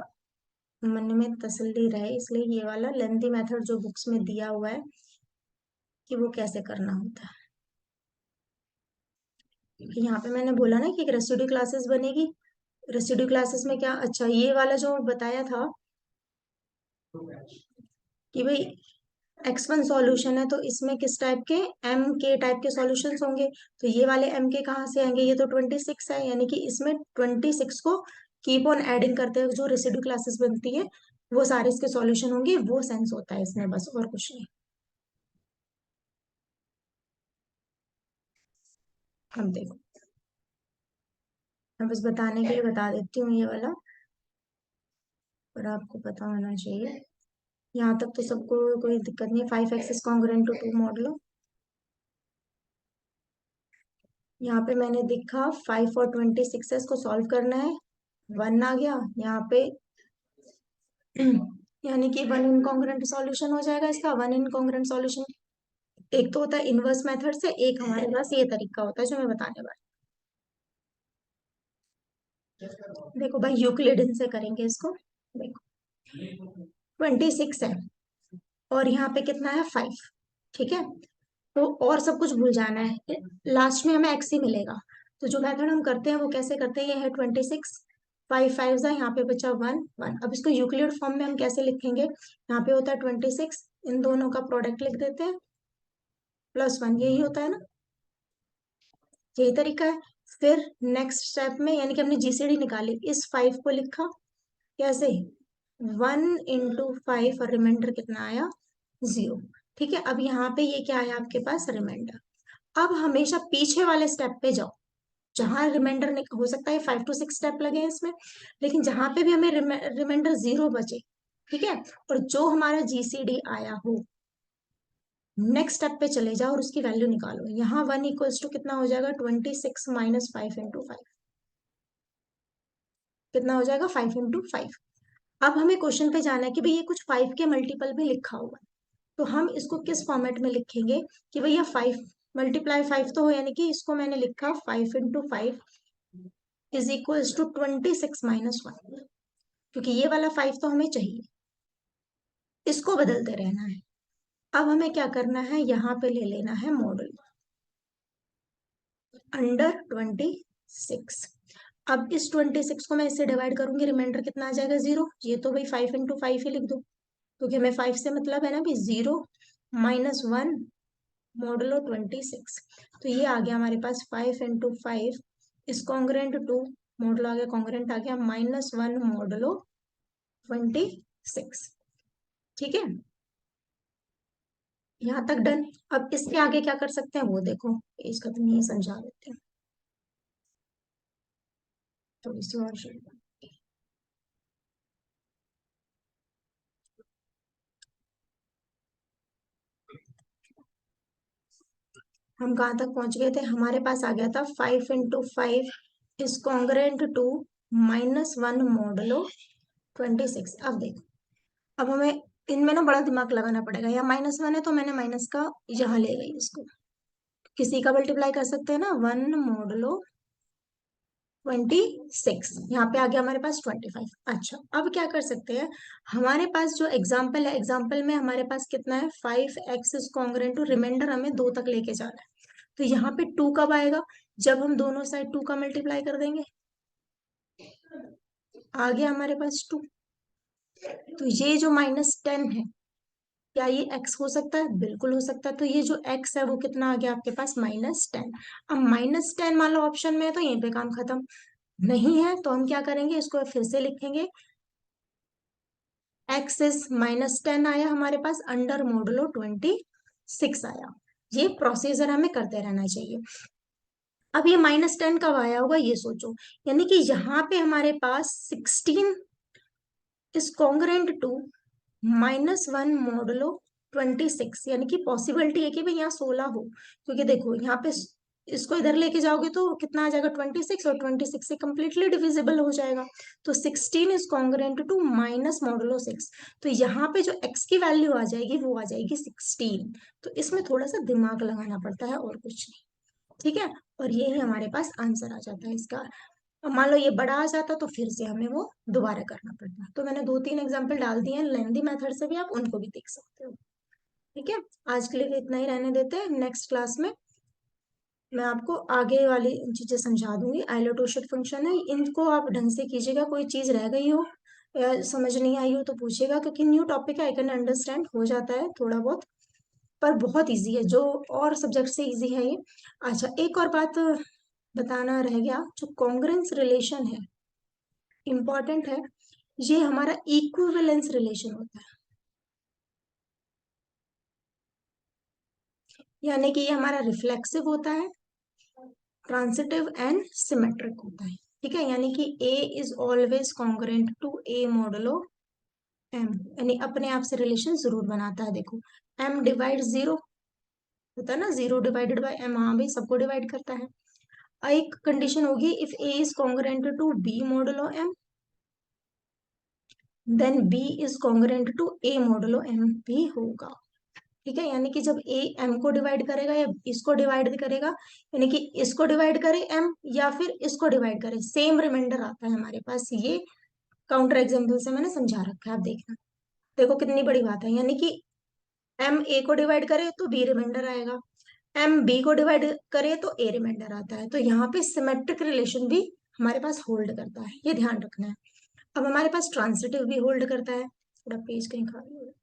मन में तसल्ली रहे, इसलिए ये वाला लेंथी मेथड जो बुक्स में दिया हुआ है कि वो कैसे करना होता है। क्योंकि यहाँ पे मैंने बोला ना कि एक रेसिड्यू क्लासेस बनेगी, रेसिड्यू क्लासेस में क्या, अच्छा ये वाला जो बताया था कि भाई x1 सॉल्यूशन है, तो इसमें किस टाइप के, एम के टाइप के सॉल्यूशंस होंगे। तो ये वाले एम के कहाँ से आएंगे, ये तो 26 है, यानी कि इसमें 26 को कीप ऑन एडिंग करते हुए जो रेसिड्यू क्लासेस बनती है, वो सारे इसके सॉल्यूशन होंगे, वो सेंस होता है इसमें, बस और कुछ नहीं। अब देखो, मैं बस बताने के लिए बता देती हूँ ये वाला, पर आपको पता होना चाहिए। यहाँ तक तो सबको कोई दिक्कत नहीं है। 5x is congruent to 2 modulo, यहाँ पे मैंने दिखा 5 और 26 है, इसको सॉल्व करना है, 1 आ गया यहाँ पे। यानी कि 1 इनकॉन्ग्रुएंट सॉल्यूशन हो जाएगा इसका। 1 इनकॉन्ग्रुएंट सॉल्यूशन एक तो होता है इनवर्स मेथड से, एक हमारे पास ये तरीका होता है जो मैं बताने वाली। देखो भाई यूक्लिडियन से करेंगे इसको। देखो 26 है और यहाँ पे कितना है, 5। ठीक है, तो और सब कुछ भूल जाना है, लास्ट में हमें एक्स ही मिलेगा। तो जो मेथड हम करते हैं वो कैसे करते हैं, ये है 26, 5 5 यहाँ पे बचा 1 1। अब इसको यूक्लिड फॉर्म में हम कैसे लिखेंगे, यहाँ पे होता है 26, इन दोनों का प्रोडक्ट लिख देते हैं, +1, यही होता है ना, यही तरीका है। फिर नेक्स्ट स्टेप में यानी कि हमने जीसीडी निकाली, इस 5 को लिखा कैसे, 1 × 5 और रिमाइंडर कितना आया, 0। ठीक है, अब यहाँ पे ये क्या आया आपके पास, रिमाइंडर। अब हमेशा पीछे वाले स्टेप पे जाओ, जहां रिमाइंडर हो सकता है 5 to 6 स्टेप लगे हैं इसमें, लेकिन जहां पे भी हमें रिमाइंडर 0 बचे, ठीक है, और जो हमारा जीसीडी आया हो, नेक्स्ट स्टेप पे चले जाओ और उसकी वैल्यू निकालो। यहाँ 1 = कितना हो जाएगा, 26 - 5 × 5, कितना हो जाएगा, 5 × 5। अब हमें क्वेश्चन पे जाना है कि भाई ये कुछ 5 के मल्टीपल में लिखा हुआ है, तो हम इसको किस फॉर्मेट में लिखेंगे कि भैया 5 × 5 तो हो, यानी कि इसको मैंने लिखा 5 × 5 = 26 - 1, क्योंकि ये वाला 5 तो हमें चाहिए, इसको बदलते रहना है। अब हमें क्या करना है, यहाँ पे ले लेना है मॉडल अंडर 26। अब इस 26 को मैं इससे डिवाइड करूंगी, रिमाइंडर कितना आ जाएगा, 0। ये तो भाई 5 × 5 ही लिख दो, क्योंकि हमें 5 से मतलब है ना भी, 0 - 1 मॉडलो 26। तो ये आ गया हमारे पास 5 × 5 इज कॉन्ग्रेंट टू, मॉडलो आ गया, कॉन्ग्रेंट आ गया, -1 मॉडलो 26। ठीक है, यहाँ तक डन। अब इसके आगे क्या कर सकते हैं वो देखो, पेज खत्म नहीं समझा देते हैं, थोड़ी सी और शेड। हम कहाँ तक पहुंच गए थे, हमारे पास आ गया था 5 × 5 इज कॉन्ग्रेंट टू -1 मॉडलो 26। अब देखो, अब हमें इनमें ना बड़ा दिमाग लगाना पड़ेगा, या -1 है तो मैंने माइनस का यहाँ ले गई इसको, किसी का मल्टीप्लाई कर सकते हैं ना, 1 मॉडलो 26, यहाँ पे आ गया हमारे पास 25। अच्छा, अब क्या कर सकते हैं, हमारे पास जो एग्जाम्पल है, एग्जाम्पल में हमारे पास कितना है, 5x is congruent to, reminder हमें 2 तक लेके जाना है, तो यहाँ पे 2 कब आएगा, जब हम दोनों साइड 2 का मल्टीप्लाई कर देंगे, आ गया हमारे पास 2। तो ये जो -10 है, क्या ये x हो सकता है, बिल्कुल हो सकता है। तो ये जो x है वो कितना आ गया आपके पास, -10। अब -10 मान लो ऑप्शन में है तो यहीं पे काम खत्म, नहीं है तो हम क्या करेंगे, इसको फिर से लिखेंगे, x इज -10 आया हमारे पास, अंडर मॉडलो 26 आया। ये प्रोसीजर हमें करते रहना चाहिए। अब ये -10 कब आया होगा ये सोचो, यानी कि यहाँ पे हमारे पास 16 इज कॉन्ग्रेंट टू -1 मॉडलो 26, यानी कि पॉसिबिलिटी है कि भाई यहाँ 16 हो, क्योंकि देखो यहाँ पे इसको इधर लेके जाओगे तो कितना आ जाएगा, 26, और 26 से कंप्लीटली डिविजिबल हो जाएगा। तो 16 is congruent to minus modulo 6, तो यहाँ पे जो x की वैल्यू आ जाएगी वो आ जाएगी 16। तो इसमें थोड़ा सा दिमाग लगाना पड़ता है और कुछ नहीं, ठीक है, और यही हमारे पास आंसर आ जाता है इसका। अब मान लो ये बड़ा आ जाता तो फिर से हमें वो दोबारा करना पड़ता। तो मैंने 2 3 एग्जाम्पल डाल दिए हैं लेंदी मेथड से भी, आप उनको भी देख सकते हो। ठीक है, आज के लिए इतना ही रहने देते हैं, नेक्स्ट क्लास में मैं आपको आगे वाली चीजें समझा दूंगी। आइलोटोशियट फंक्शन है, इनको आप ढंग से कीजिएगा, कोई चीज रह गई हो या समझ नहीं आई हो तो पूछिएगा, क्योंकि न्यू टॉपिक है, आई कैन अंडरस्टैंड, हो जाता है थोड़ा बहुत, पर बहुत इजी है, जो और सब्जेक्ट से इजी है ये। अच्छा, एक और बात बताना रह गया, जो कॉन्ग्रेंस रिलेशन है, इंपॉर्टेंट है, ये हमारा इक्विवेलेंस रिलेशन होता है, यानी कि ये हमारा रिफ्लेक्सिव होता है, ट्रांसिटिव एंड सिमेट्रिक होता है। ठीक है, यानी कि A is always congruent to A modulo M, यानी अपने आप से रिलेशन जरूर बनाता है। देखो, M डिवाइड 0 होता है ना, 0/M, हाँ भाई सबको डिवाइड करता है। एक कंडीशन होगी, if A is congruent to B modulo M, then B is congruent to A modulo M भी होगा। ठीक है, यानी कि जब ए एम को डिवाइड करेगा या इसको डिवाइड करेगा, यानी कि इसको डिवाइड करे एम या फिर इसको डिवाइड करे, सेम रिमाइंडर आता है हमारे पास। ये काउंटर एग्जाम्पल से मैंने समझा रखा है, आप देखना, देखो कितनी बड़ी बात है, यानी कि एम ए को डिवाइड करे तो बी रिमाइंडर आएगा, एम बी को डिवाइड करे तो ए रिमाइंडर आता है, तो यहाँ पे सिमेट्रिक रिलेशन भी हमारे पास होल्ड करता है, ये ध्यान रखना है। अब हमारे पास ट्रांसिटिव भी होल्ड करता है, थोड़ा पेज कहीं खाली हो।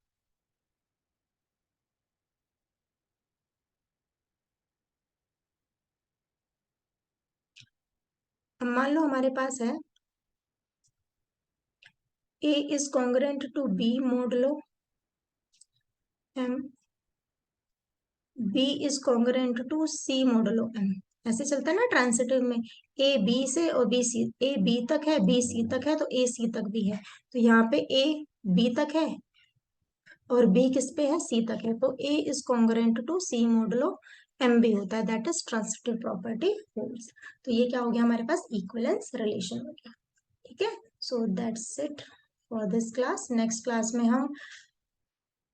अब मान लो हमारे पास है A is congruent to B modulo M, B is congruent to C modulo M. ऐसे चलता है ना ट्रांसिटिव में, ए बी से और बी सी, ए बी तक है बी सी तक है तो ए सी तक भी है, तो यहाँ पे ए बी तक है और बी किस पे है, सी तक है, तो A is congruent to C modulo M भी होता है, that is transitive property holds. तो ये क्या हो गया हमारे पास, इक्विवेलेंस रिलेशन हो गया। ठीक है, so that's it for this class. Next class में हम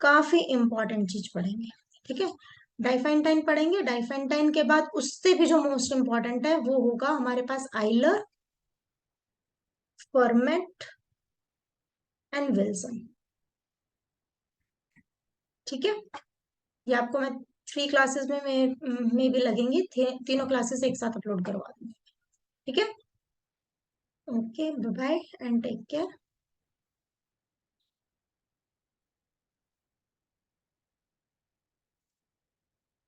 काफी इंपॉर्टेंट चीज पढ़ेंगे। ठीक है, डाइफेंटाइन पढ़ेंगे, डाइफेंटाइन के बाद उससे भी जो मोस्ट इंपॉर्टेंट है वो होगा हमारे पास आइलर, फॉर्मेट एंड विल्सन। ठीक है, ये आपको मैं 3 क्लासेस में भी लगेंगी, तीनों क्लासेस एक साथ अपलोड करवा दूंगी। ठीक है, okay, bye bye and take care.